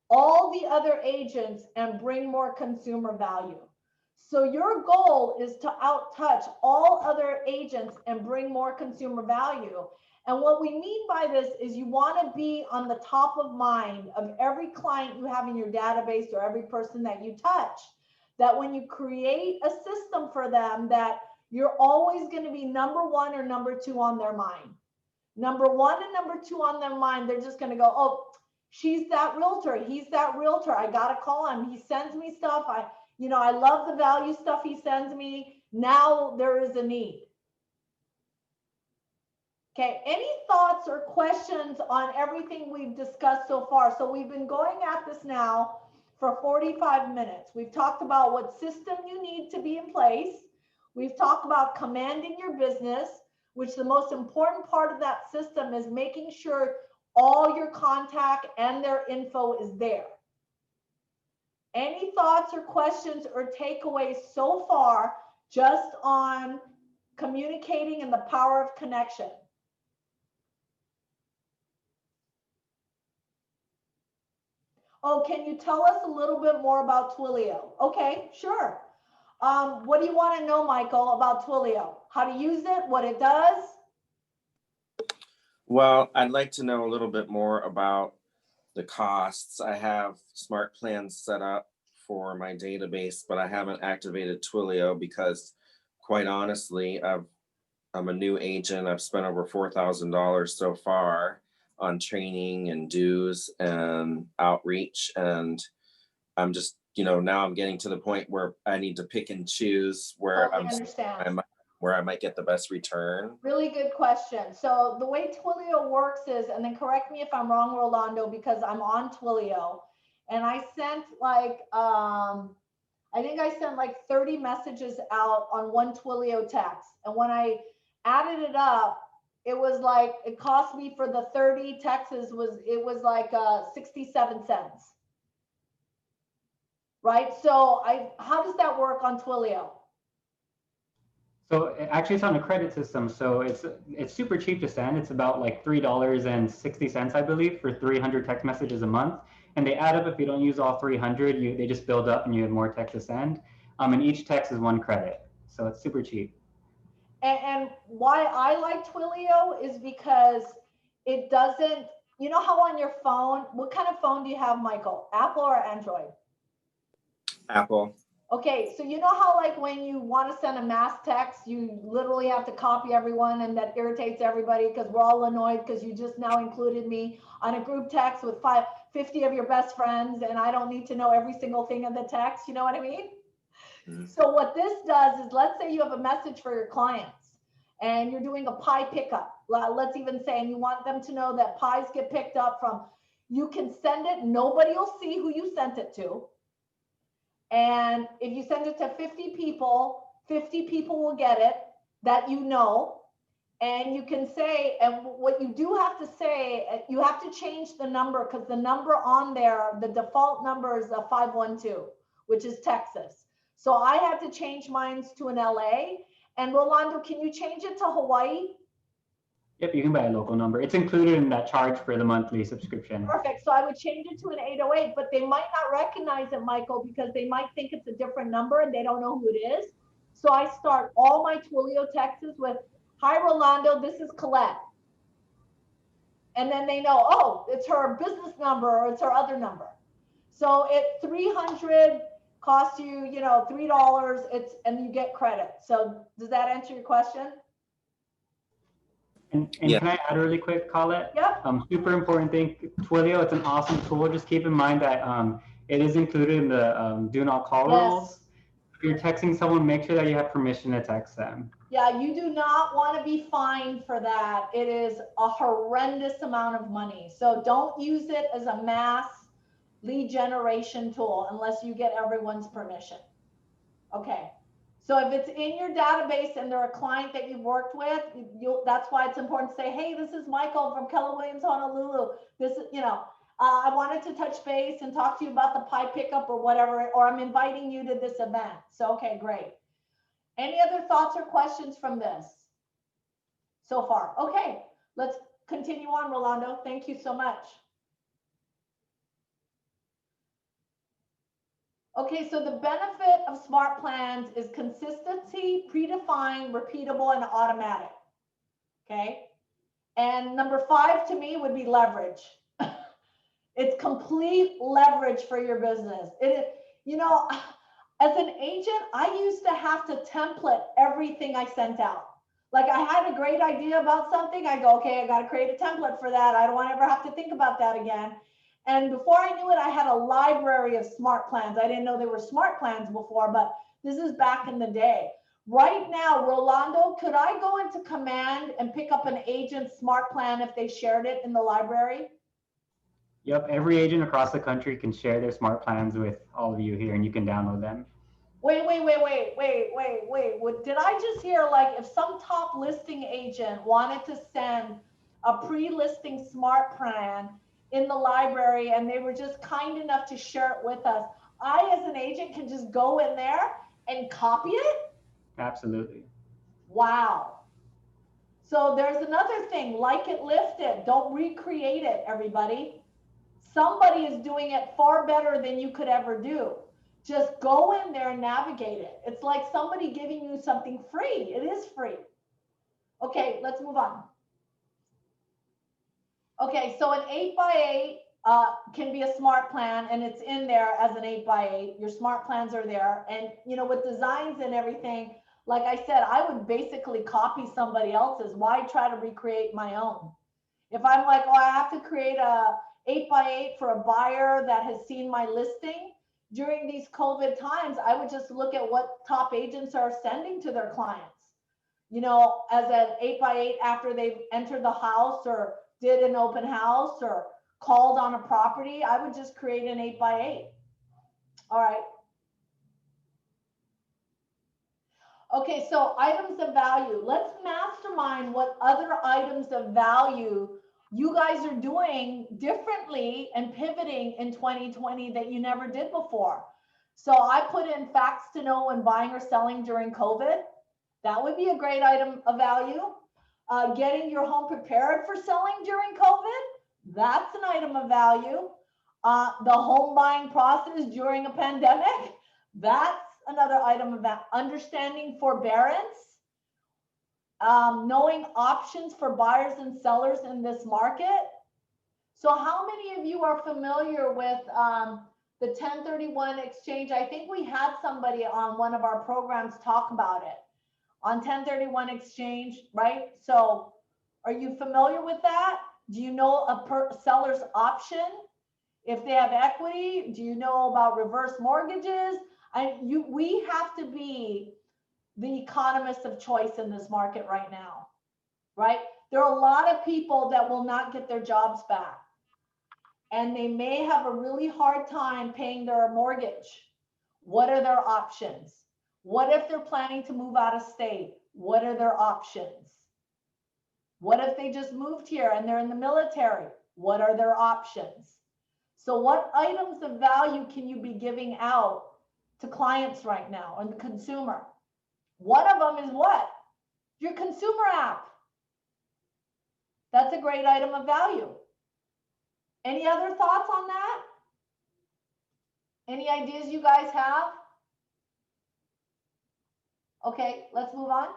B: all the other agents and bring more consumer value. So your goal is to out-touch all other agents and bring more consumer value. And what we mean by this is you want to be on the top of mind of every client you have in your database or every person that you touch. That when you create a system for them, that you're always going to be number one or number two on their mind. Number one and number two on their mind, they're just going to go, oh, she's that realtor. He's that realtor. I got to call him. He sends me stuff. I love the value stuff he sends me. Now there is a need. Okay, any thoughts or questions on everything we've discussed so far? So we've been going at this now for 45 minutes. We've talked about what system you need to be in place. We've talked about commanding your business, which the most important part of that system is making sure all your contact and their info is there. Any thoughts or questions or takeaways so far just on communicating and the power of connection? Oh, can you tell us a little bit more about Twilio? Okay, sure. What do you want to know, Michael, about Twilio? How to use it, what it does?
I: Well, I'd like to know a little bit more about the costs. I have smart plans set up for my database, but I haven't activated Twilio because, quite honestly, I'm a new agent. I've spent over $4,000 so far on training and dues and outreach. And I'm just, now I'm getting to the point where I need to pick and choose where
B: I understand.
I: I'm where I might get the best return?
B: Really good question. So the way Twilio works is, and then correct me if I'm wrong, Rolando, because I'm on Twilio, and I sent like, I think I sent like 30 messages out on one Twilio text. And when I added it up, it was like, it cost me for the 30 texts it was like 67 cents. Right? So how does that work on Twilio?
F: So actually, it's on a credit system, so it's super cheap to send. It's about like $3.60, I believe, for 300 text messages a month. And they add up if you don't use all 300. They just build up, and you have more text to send. And each text is 1 credit, so it's super cheap.
B: And why I like Twilio is because it doesn't. You know how on your phone, what kind of phone do you have, Michael? Apple or Android?
I: Apple.
B: Okay, so you know how like when you want to send a mass text, you literally have to copy everyone, and that irritates everybody because we're all annoyed because you just now included me on a group text with 50 of your best friends, and I don't need to know every single thing in the text. You know what I mean?
I: Mhm.
B: So what this does is, let's say you have a message for your clients and you're doing a pie pickup. Let's even say, and you want them to know that pies get picked up from, you can send it, nobody will see who you sent it to. And if you send it to 50 people will get it that you know. And you can say, and what you do have to say, you have to change the number, because the number on there, the default number is a 512, which is Texas. So I had to change mine to an LA. And Rolando, can you change it to Hawaii?
F: Yep, you can buy a local number. It's included in that charge for the monthly subscription.
B: Perfect. So I would change it to an 808, but they might not recognize it, Michael, because they might think it's a different number and they don't know who it is. So I start all my Twilio texts with, "Hi, Rolando, this is Colette." And then they know, oh, it's her business number or it's her other number. So it 300 costs you, $3. And you get credit. So does that answer your question?
F: And
I: Yeah.
F: Can I add really quick, Colette?
B: Yep.
F: Super important thing, Twilio, it's an awesome tool. Just keep in mind that it is included in the do not call rules. If you're texting someone, make sure that you have permission to text them.
B: Yeah, you do not want to be fined for that. It is a horrendous amount of money. So don't use it as a mass lead generation tool unless you get everyone's permission. Okay. So if it's in your database and they're a client that you've worked with, that's why it's important to say, "Hey, this is Michael from Keller Williams Honolulu. This is, I wanted to touch base and talk to you about the pie pickup or whatever, or I'm inviting you to this event." So, okay, great. Any other thoughts or questions from this so far? Okay, let's continue on, Rolando. Thank you so much. Okay, so the benefit of smart plans is consistency, predefined, repeatable, and automatic. Okay. And number 5 to me would be leverage. It's complete leverage for your business. As an agent, I used to have to template everything I sent out. Like I had a great idea about something. I go, okay, I got to create a template for that. I don't want to ever have to think about that again. And before I knew it, I had a library of smart plans. I didn't know there were smart plans before, but this is back in the day. Right now, Rolando, could I go into Command and pick up an agent's smart plan if they shared it in the library?
F: Yep, every agent across the country can share their smart plans with all of you here, and you can download them.
B: Wait. Did I just hear, like, if some top listing agent wanted to send a pre-listing smart plan in the library and they were just kind enough to share it with us, I, as an agent, can just go in there and copy it?
F: Absolutely.
B: Wow. So there's another thing, like it, lift it. Don't recreate it, everybody. Somebody is doing it far better than you could ever do. Just go in there and navigate it. It's like somebody giving you something free. It is free. Okay, let's move on. Okay, so an 8x8 can be a smart plan, and it's in there as an 8x8. Your smart plans are there. And, with designs and everything, like I said, I would basically copy somebody else's. Why try to recreate my own? If I'm like, oh, I have to create a 8x8 for a buyer that has seen my listing during these COVID times, I would just look at what top agents are sending to their clients. you know, as an 8x8 after they've entered the house or did an open house or called on a property, I would just create an 8x8. All right. Okay, so items of value. Let's mastermind what other items of value you guys are doing differently and pivoting in 2020 that you never did before. So I put in facts to know when buying or selling during COVID. That would be a great item of value. Getting your home prepared for selling during COVID. That's an item of value. The home buying process during a pandemic. That's another item of that. Understanding forbearance, knowing options for buyers and sellers in this market. So how many of you are familiar with the 1031 exchange? I think we had somebody on one of our programs talk about it on 1031 exchange, right? So are you familiar with that? Do you know a seller's option? If they have equity, do you know about reverse mortgages? We have to be the economists of choice in this market right now, right? There are a lot of people that will not get their jobs back, and they may have a really hard time paying their mortgage. What are their options? What if they're planning to move out of state? What are their options? What if they just moved here and they're in the military? What are their options? So what items of value can you be giving out to clients right now and the consumer? One of them is what? Your consumer app. That's a great item of value. Any other thoughts on that? Any ideas you guys have? Okay, let's move on.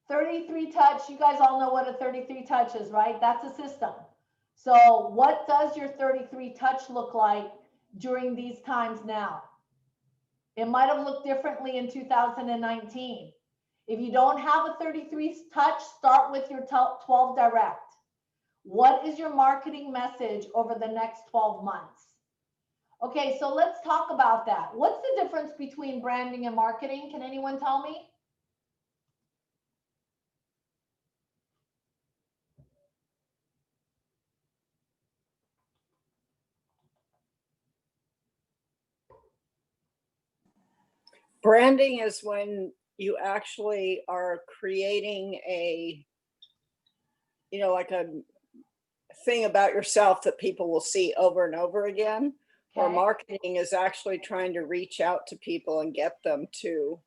B: 33 touch, you guys all know what a 33 touch is, right? That's a system. So what does your 33 touch look like during these times now? It might have looked differently in 2019. If you don't have a 33 touch, start with your 12 direct. What is your marketing message over the next 12 months? Okay, so let's talk about that. What's the difference between branding and marketing? Can anyone tell me?
J: Branding is when you actually are creating a, you know, like a thing about yourself that people will see over and over again. Okay. Or marketing is actually trying to reach out to people and get them to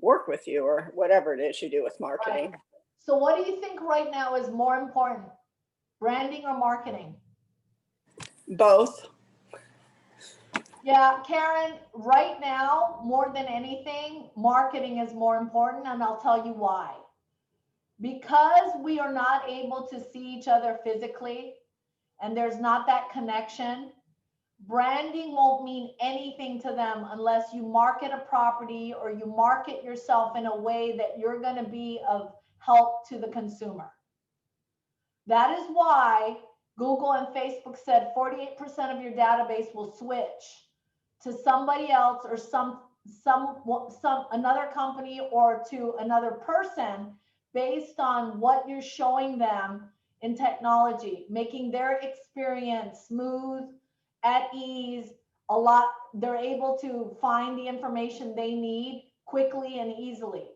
J: work with you or whatever it is you do with marketing.
B: Right. So what do you think right now is more important, branding or marketing?
J: Both.
B: Yeah, Karen, right now, more than anything, marketing is more important, and I'll tell you why. Because we are not able to see each other physically, and there's not that connection, branding won't mean anything to them unless you market a property or you market yourself in a way that you're going to be of help to the consumer. That is why Google and Facebook said 48% of your database will switch to somebody else or some another company or to another person based on what you're showing them in technology, making their experience smooth, at ease, a lot. They're able to find the information they need quickly and easily.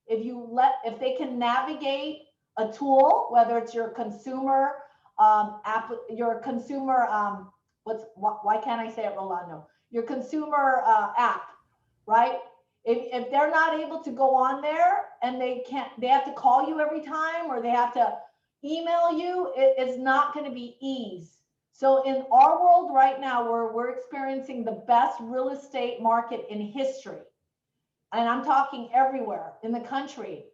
B: If they can navigate a tool, whether it's your consumer app, your consumer why can't I say it, Rolando? Your consumer app, right? If they're not able to go on there and they have to call you every time or they have to email you, it's not going to be ease. So in our world right now, we're experiencing the best real estate market in history. And I'm talking everywhere in the country.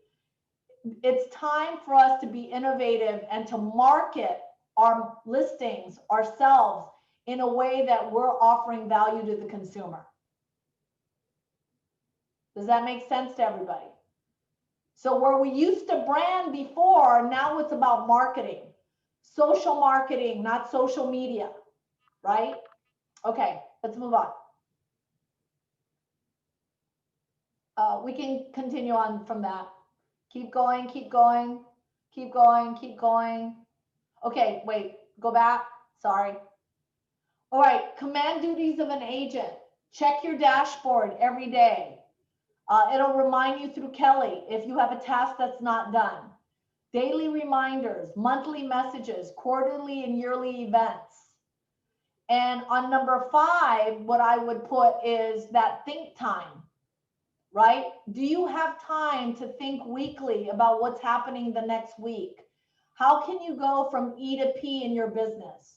B: It's time for us to be innovative and to market our listings ourselves in a way that we're offering value to the consumer. Does that make sense to everybody? So where we used to brand before, now it's about marketing. Social marketing, not social media, right? Okay, let's move on. We can continue on from that. Keep going, keep going, keep going, keep going. Okay, wait, go back. Sorry. All right, command duties of an agent. Check your dashboard every day. It'll remind you through Kelly if you have a task that's not done. Daily reminders, monthly messages, quarterly and yearly events. And on number 5, what I would put is that think time, right? Do you have time to think weekly about what's happening the next week? How can you go from E to P in your business?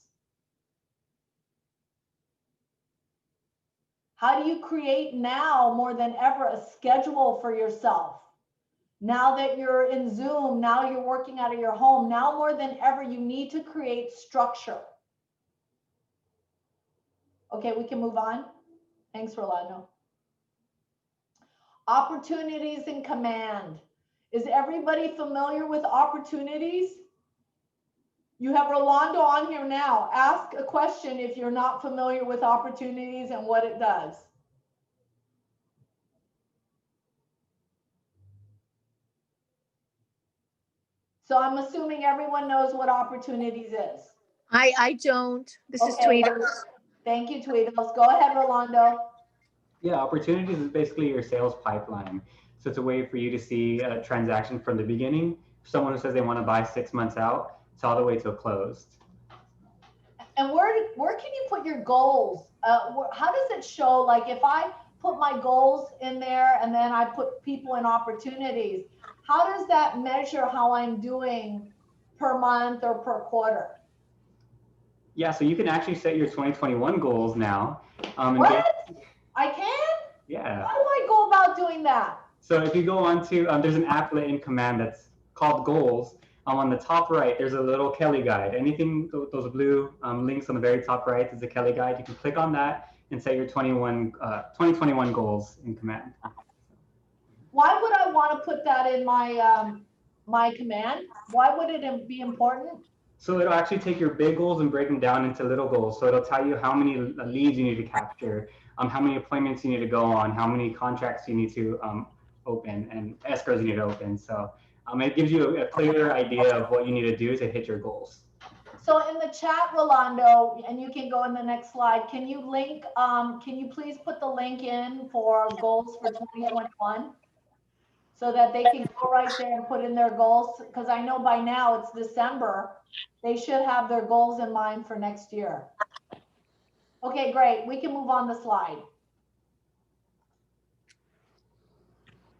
B: How do you create now more than ever a schedule for yourself? Now that you're in Zoom, now you're working out of your home, now more than ever, you need to create structure. Okay, we can move on. Thanks, Rolando. Opportunities in command. Is everybody familiar with opportunities? You have Rolando on here now. Ask a question if you're not familiar with opportunities and what it does. So I'm assuming everyone knows what opportunities is.
E: I don't. This is
B: Okay.
E: Tweedles.
B: Thank you, Tweedles. Go ahead, Rolando.
F: Yeah, opportunities is basically your sales pipeline. So it's a way for you to see a transaction from the beginning. Someone who says they want to buy 6 months out, it's all the way till closed.
B: And where can you put your goals? How does it show? Like if I put my goals in there and then I put people in opportunities, how does that measure how I'm doing per month or per quarter?
F: Yeah, so you can actually set your 2021 goals now.
B: What? I can?
F: Yeah.
B: How do I go about doing that?
F: So if you go on to, there's an applet in command that's called goals. On the top right, there's a little Kelly guide. Anything, those blue links on the very top right is the Kelly guide. You can click on that and set your 2021 goals in command.
B: Why would I want to put that in my my command? Why would it be important?
F: So it'll actually take your big goals and break them down into little goals. So it'll tell you how many leads you need to capture, how many appointments you need to go on, how many contracts you need to open, and escrows you need to open. So it gives you a clearer idea of what you need to do to hit your goals.
B: So in the chat, Rolando, and you can go in the next slide, can you link, can you please put the link in for goals for 2021? So that they can go right there and put in their goals, because I know by now it's December. They should have their goals in mind for next year. Okay, great. We can move on the slide.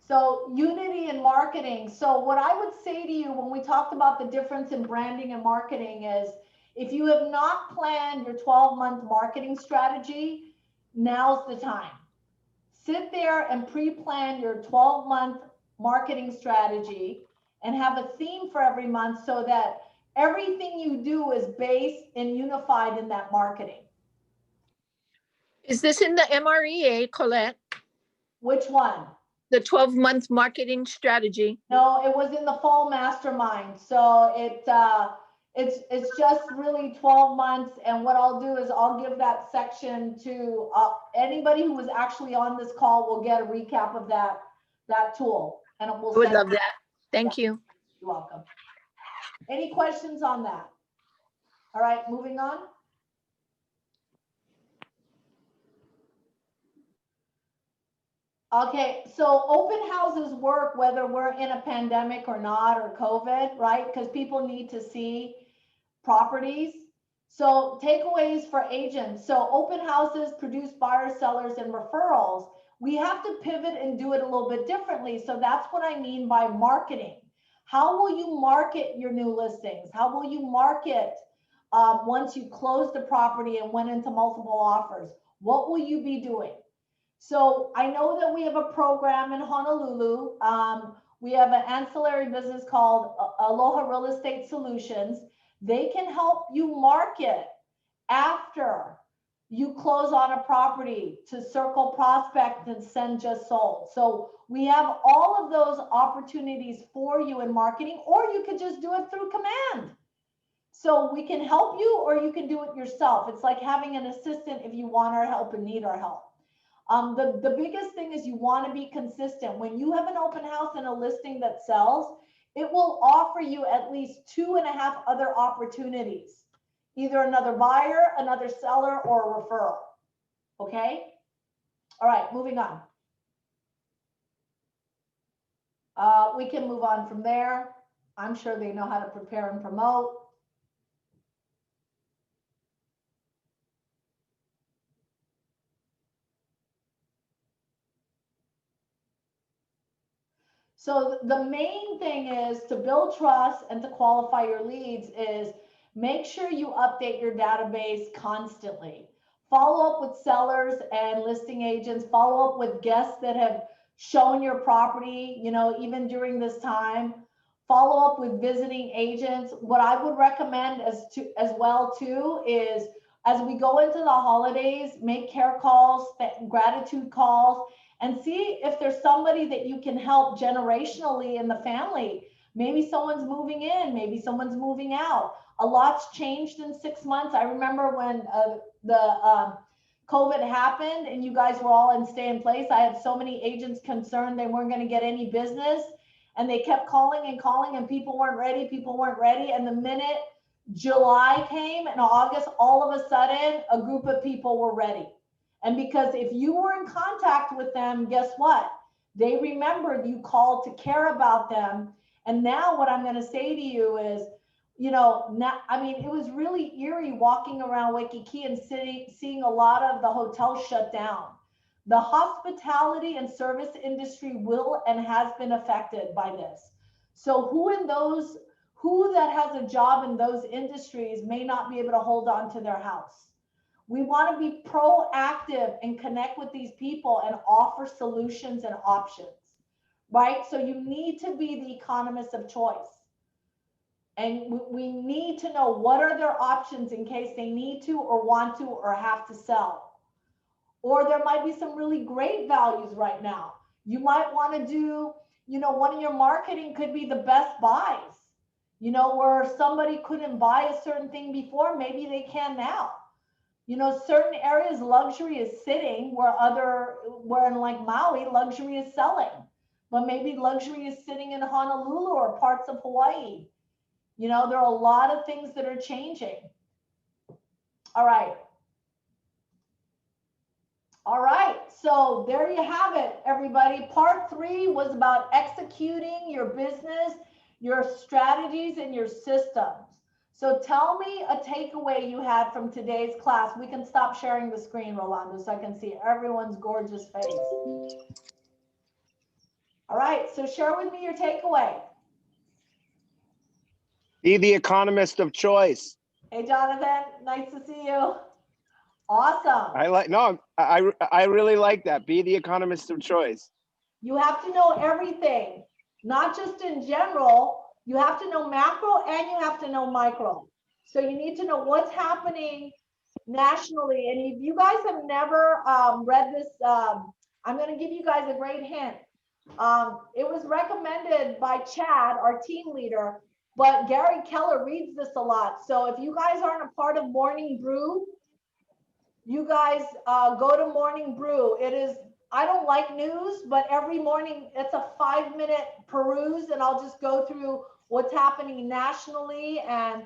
B: So unity in marketing. So what I would say to you when we talked about the difference in branding and marketing is, if you have not planned your 12-month marketing strategy, now's the time. Sit there and pre-plan your 12-month marketing strategy and have a theme for every month so that everything you do is based and unified in that marketing.
E: Is this in the MREA, Colette?
B: Which one?
E: The 12-month marketing strategy?
B: No, it was in the fall mastermind. So it's just really 12 months. And what I'll do is I'll give that section to anybody who was actually on this call will get a recap of that tool. And we'll
E: I would love that. Thank you.
B: You're welcome. Any questions on that? All right, moving on. Okay, so open houses work whether we're in a pandemic or not, or COVID, right? Because people need to see properties. So takeaways for agents. So open houses produce buyers, sellers, and referrals. We have to pivot and do it a little bit differently. So that's what I mean by marketing. How will you market your new listings? How will you market once you close the property and went into multiple offers? What will you be doing? So I know that we have a program in Honolulu. We have an ancillary business called Aloha Real Estate Solutions. They can help you market after you close on a property to circle prospect and send just sold. So we have all of those opportunities for you in marketing, or you could just do it through command. So we can help you, or you can do it yourself. It's like having an assistant if you want our help and need our help. The biggest thing is you want to be consistent. When you have an open house and a listing that sells, it will offer you at least 2.5 other opportunities, either another buyer, another seller, or a referral. Okay. All right, moving on. We can move on from there. I'm sure they know how to prepare and promote. So the main thing is to build trust and to qualify your leads is make sure you update your database constantly. Follow up with sellers and listing agents, follow up with guests that have shown your property, you know, even during this time. Follow up with visiting agents. What I would recommend as well too is as we go into the holidays, make care calls, gratitude calls, and see if there's somebody that you can help generationally in the family. Maybe someone's moving in, maybe someone's moving out. A lot's changed in 6 months. I remember when the COVID happened and you guys were all in stay in place. I had so many agents concerned they weren't going to get any business, and they kept calling and calling, and people weren't ready. And the minute July came and August, all of a sudden, a group of people were ready. And because if you were in contact with them, guess what? They remembered you called to care about them. And now what I'm going to say to you is, you know, now, I mean, it was really eerie walking around Waikiki and seeing a lot of the hotels shut down. The hospitality and service industry will and has been affected by this. So who that has a job in those industries may not be able to hold on to their house. We want to be proactive and connect with these people and offer solutions and options, right? So you need to be the economist of choice. And we need to know what are their options in case they need to or want to or have to sell. Or there might be some really great values right now. You might want to do, you know, one of your marketing could be the best buys, you know, where somebody couldn't buy a certain thing before, maybe they can now. You know, certain areas luxury is sitting where in like Maui, luxury is selling. But maybe luxury is sitting in Honolulu or parts of Hawaii. You know, there are a lot of things that are changing. All right. All right. So there you have it, everybody. Part 3 was about executing your business, your strategies, and your systems. So tell me a takeaway you had from today's class. We can stop sharing the screen, Rolando, so I can see everyone's gorgeous face. All right, so share with me your takeaway.
K: Be the economist of choice.
B: Hey, Jonathan, nice to see you. Awesome.
K: I really like that. Be the economist of choice.
B: You have to know everything, not just in general. You have to know macro and you have to know micro. So you need to know what's happening nationally. And if you guys have never read this, I'm going to give you guys a great hint. It was recommended by Chad, our team leader, but Gary Keller reads this a lot. So if you guys aren't a part of Morning Brew, you guys go to Morning Brew. It is, I don't like news, but every morning it's a 5-minute peruse, and I'll just go through what's happening nationally. And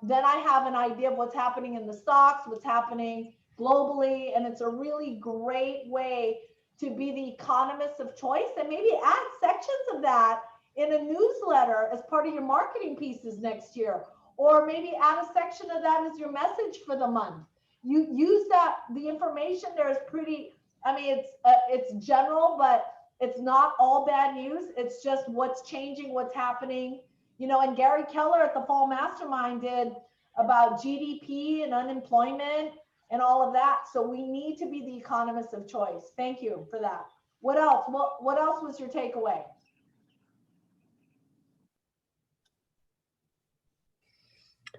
B: then I have an idea of what's happening in the stocks, what's happening globally. And it's a really great way to be the economist of choice, and maybe add sections of that in a newsletter as part of your marketing pieces next year, or maybe add a section of that as your message for the month. You use that, the information there is pretty, I mean, it's general, but it's not all bad news. It's just what's changing, what's happening, you know. And Gary Keller at the Fall Mastermind did about GDP and unemployment and all of that. So we need to be the economist of choice. Thank you for that. What else? What else was your takeaway?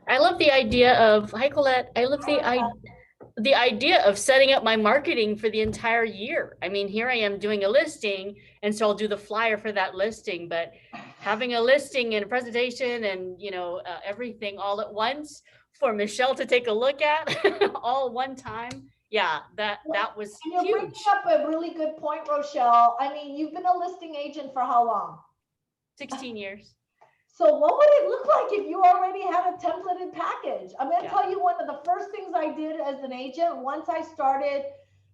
L: I love the idea of, hi Colette, I love the idea of setting up my marketing for the entire year. I mean, here I am doing a listing, and so I'll do the flyer for that listing, but having a listing and a presentation and, you know, everything all at once for Michelle to take a look at all one time yeah, that was
B: And you're bringing
L: huge.
B: up a really good point, Rochelle. I mean, you've been a listing agent for how long?
L: 16 years.
B: So what would it look like if you already had a templated package? I'm going to tell you, one of the first things I did as an agent, once I started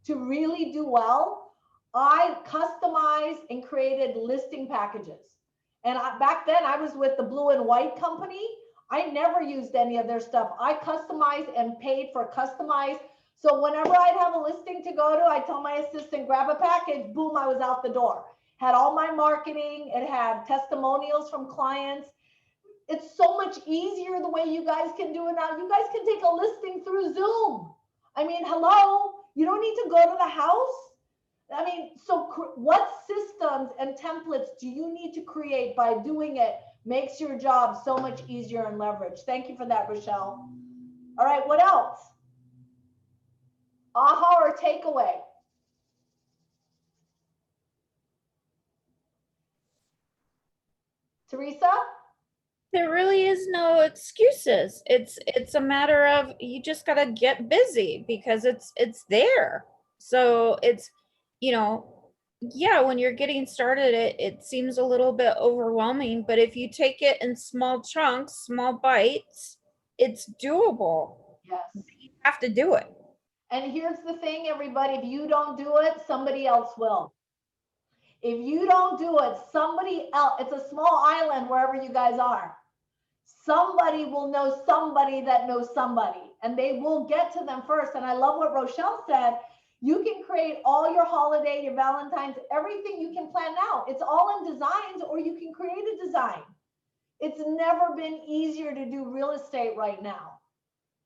B: to really do well, I customized and created listing packages. And back then I was with the Blue and White company. I never used any of their stuff. I customized and paid for customized. So whenever I'd have a listing to go to, I'd tell my assistant, grab a package, boom, I was out the door. Had all my marketing, it had testimonials from clients. It's so much easier the way you guys can do it now. You guys can take a listing through Zoom. I mean, hello, you don't need to go to the house. I mean, so what systems and templates do you need to create by doing it makes your job so much easier and leverage? Thank you for that, Rochelle. All right, what else? Aha or takeaway? Teresa?
M: There really is no excuses. It's a matter of you just gotta get busy because it's there. So it's, you know, yeah, when you're getting started, it seems a little bit overwhelming, but if you take it in small chunks, small bites, it's doable.
B: Yes.
M: You have to do it.
B: And here's the thing, everybody, if you don't do it, somebody else will. If you don't do it, somebody else, it's a small island wherever you guys are. Somebody will know somebody that knows somebody, and they will get to them first. And I love what Rochelle said. You can create all your holiday, your Valentine's, everything you can plan now. It's all in designs, or you can create a design. It's never been easier to do real estate right now.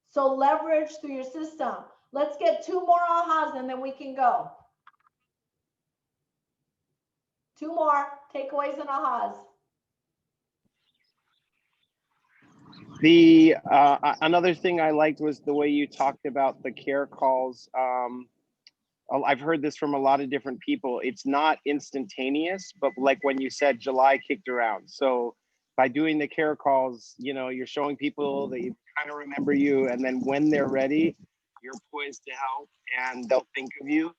B: So leverage through your system. Let's get 2 more ahas and then we can go. 2 more takeaways and ahas.
K: The another thing I liked was the way you talked about the care calls. I've heard this from a lot of different people. It's not instantaneous, but like when you said July kicked around. So by doing the care calls, you know, you're showing people that you kind of remember you, and then when they're ready, you're poised to help and they'll think of you.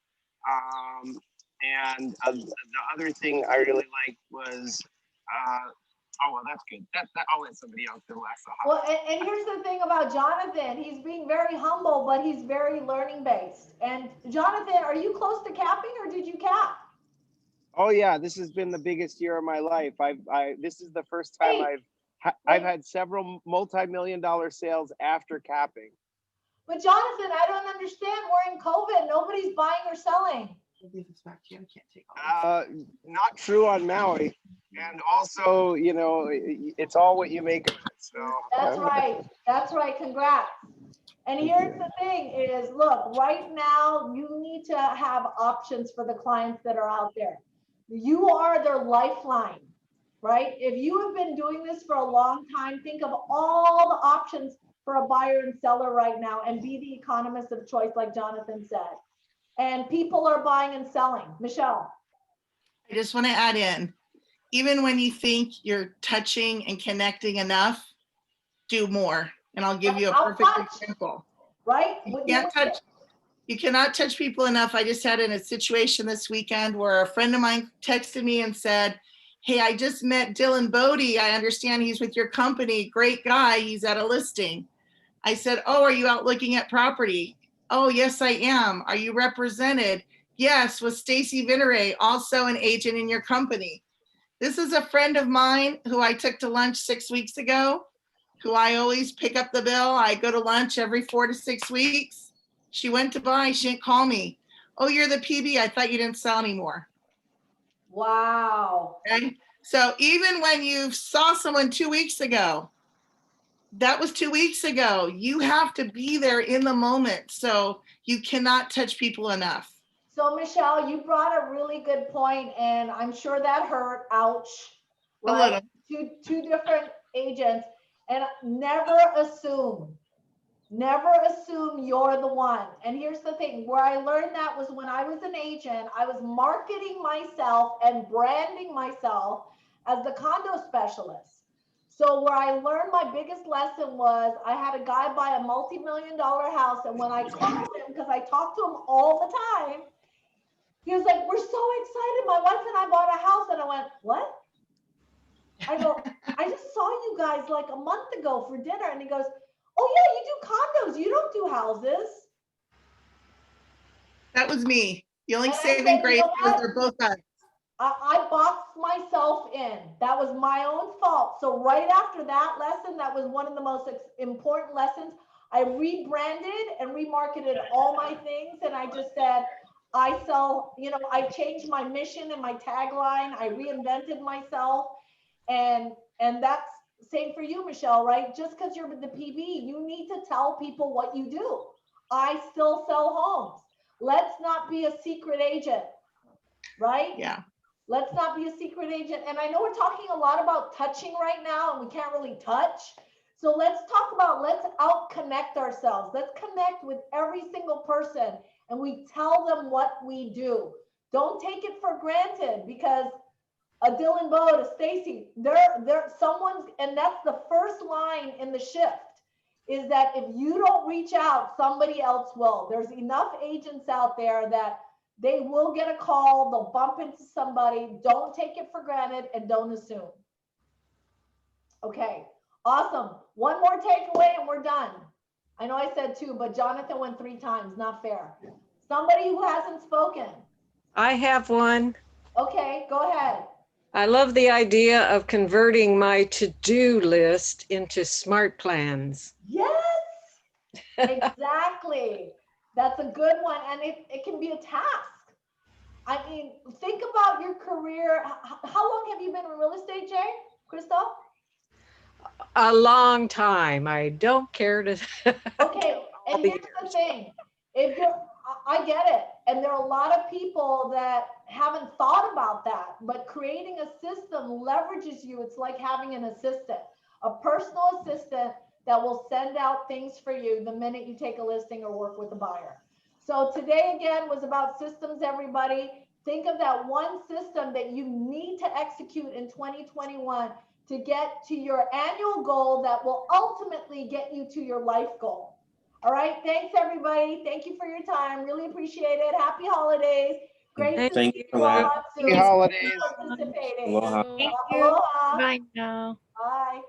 K: And the other thing I really liked was, oh, well, that's good. I'll let somebody else do last.
B: Well, and here's the thing about Jonathan. He's being very humble, but he's very learning based. And Jonathan, are you close to capping or did you cap?
K: Oh yeah, this has been the biggest year of my life. This is the first time I've had several multi-million-dollar sales after capping.
B: But Jonathan, I don't understand. We're in COVID. Nobody's buying or selling.
K: Not true on Maui. And also, you know, it's all what you make of it. So
B: that's right. That's right. Congrats. And here's the thing is, look, right now you need to have options for the clients that are out there. You are their lifeline, right? If you have been doing this for a long time, think of all the options for a buyer and seller right now and be the economist of choice, like Jonathan said. And people are buying and selling. Michelle.
H: I just want to add in, even when you think you're touching and connecting enough, do more. And I'll give you a perfect example.
B: Right?
H: You cannot touch people enough. I just had in a situation this weekend where a friend of mine texted me and said, hey, I just met Dylan Bodie. I understand he's with your company. Great guy. He's at a listing. I said, oh, are you out looking at property? Oh, yes, I am. Are you represented? Yes, with Stacy Vinere, also an agent in your company. This is a friend of mine who I took to lunch 6 weeks ago, who I always pick up the bill. I go to lunch every 4 to 6 weeks. She went to buy, she didn't call me. Oh, you're the PB. I thought you didn't sell anymore.
B: Wow.
H: Okay. So even when you saw someone 2 weeks ago, that was 2 weeks ago. You have to be there in the moment. So you cannot touch people enough.
B: So Michelle, you brought a really good point, and I'm sure that hurt. Ouch. Right? Two different agents, and never assume you're the one. And here's the thing, where I learned that was when I was an agent. I was marketing myself and branding myself as the condo specialist. So where I learned my biggest lesson was I had a guy buy a multi-million-dollar house, and when I called him, because I talked to him all the time, he was like, "We're so excited. My wife and I bought a house." And I went, "What?" I go, "I just saw you guys like a month ago for dinner." And he goes, "Oh yeah, you do condos. You don't do houses."
H: That was me. The only
B: And I
H: saving
B: said, "You
H: grace
B: know
H: was
B: what?
H: they're both us.
B: I boxed myself in. That was my own fault." So right after that lesson, that was one of the most important lessons. I rebranded and remarketed all my things. And I just said, I sell, you know, I changed my mission and my tagline. I reinvented myself. And that's same for you, Michelle, right? Just because you're the PB, you need to tell people what you do. I still sell homes. Let's not be a secret agent, right?
H: Yeah.
B: Let's not be a secret agent. And I know we're talking a lot about touching right now, and we can't really touch. So let's talk about, let's out connect ourselves. Let's connect with every single person and we tell them what we do. Don't take it for granted, because a Dylan Bode, a Stacy, they're someone's, and that's the first line in the shift, is that if you don't reach out, somebody else will. There's enough agents out there that they will get a call, they'll bump into somebody. Don't take it for granted and don't assume. Okay, awesome. One more takeaway and we're done. I know I said 2, but Jonathan went 3 times, not fair. Somebody who hasn't spoken.
N: I have one.
B: Okay, go ahead.
N: I love the idea of converting my to-do list into smart plans.
B: Yes, exactly. That's a good one. And it can be a task. I mean, think about your career. How long have you been in real estate, Jay? Crystal?
N: A long time. I don't care to.
B: Okay, and here's the thing. If you're, I get it. And there are a lot of people that haven't thought about that, but creating a system leverages you. It's like having an assistant, a personal assistant that will send out things for you the minute you take a listing or work with a buyer. So today again was about systems, everybody. Think of that one system that you need to execute in 2021 to get to your annual goal that will ultimately get you to your life goal. All right, thanks everybody. Thank you for your time. Really appreciate it. Happy holidays. Great to
I: Thank
B: see
I: you,
B: you all
I: Colette.
B: on Zoom.
K: Happy holidays.
B: Participating.
I: Aloha.
M: Thank you.
B: Aloha.
M: Bye now.
B: Bye.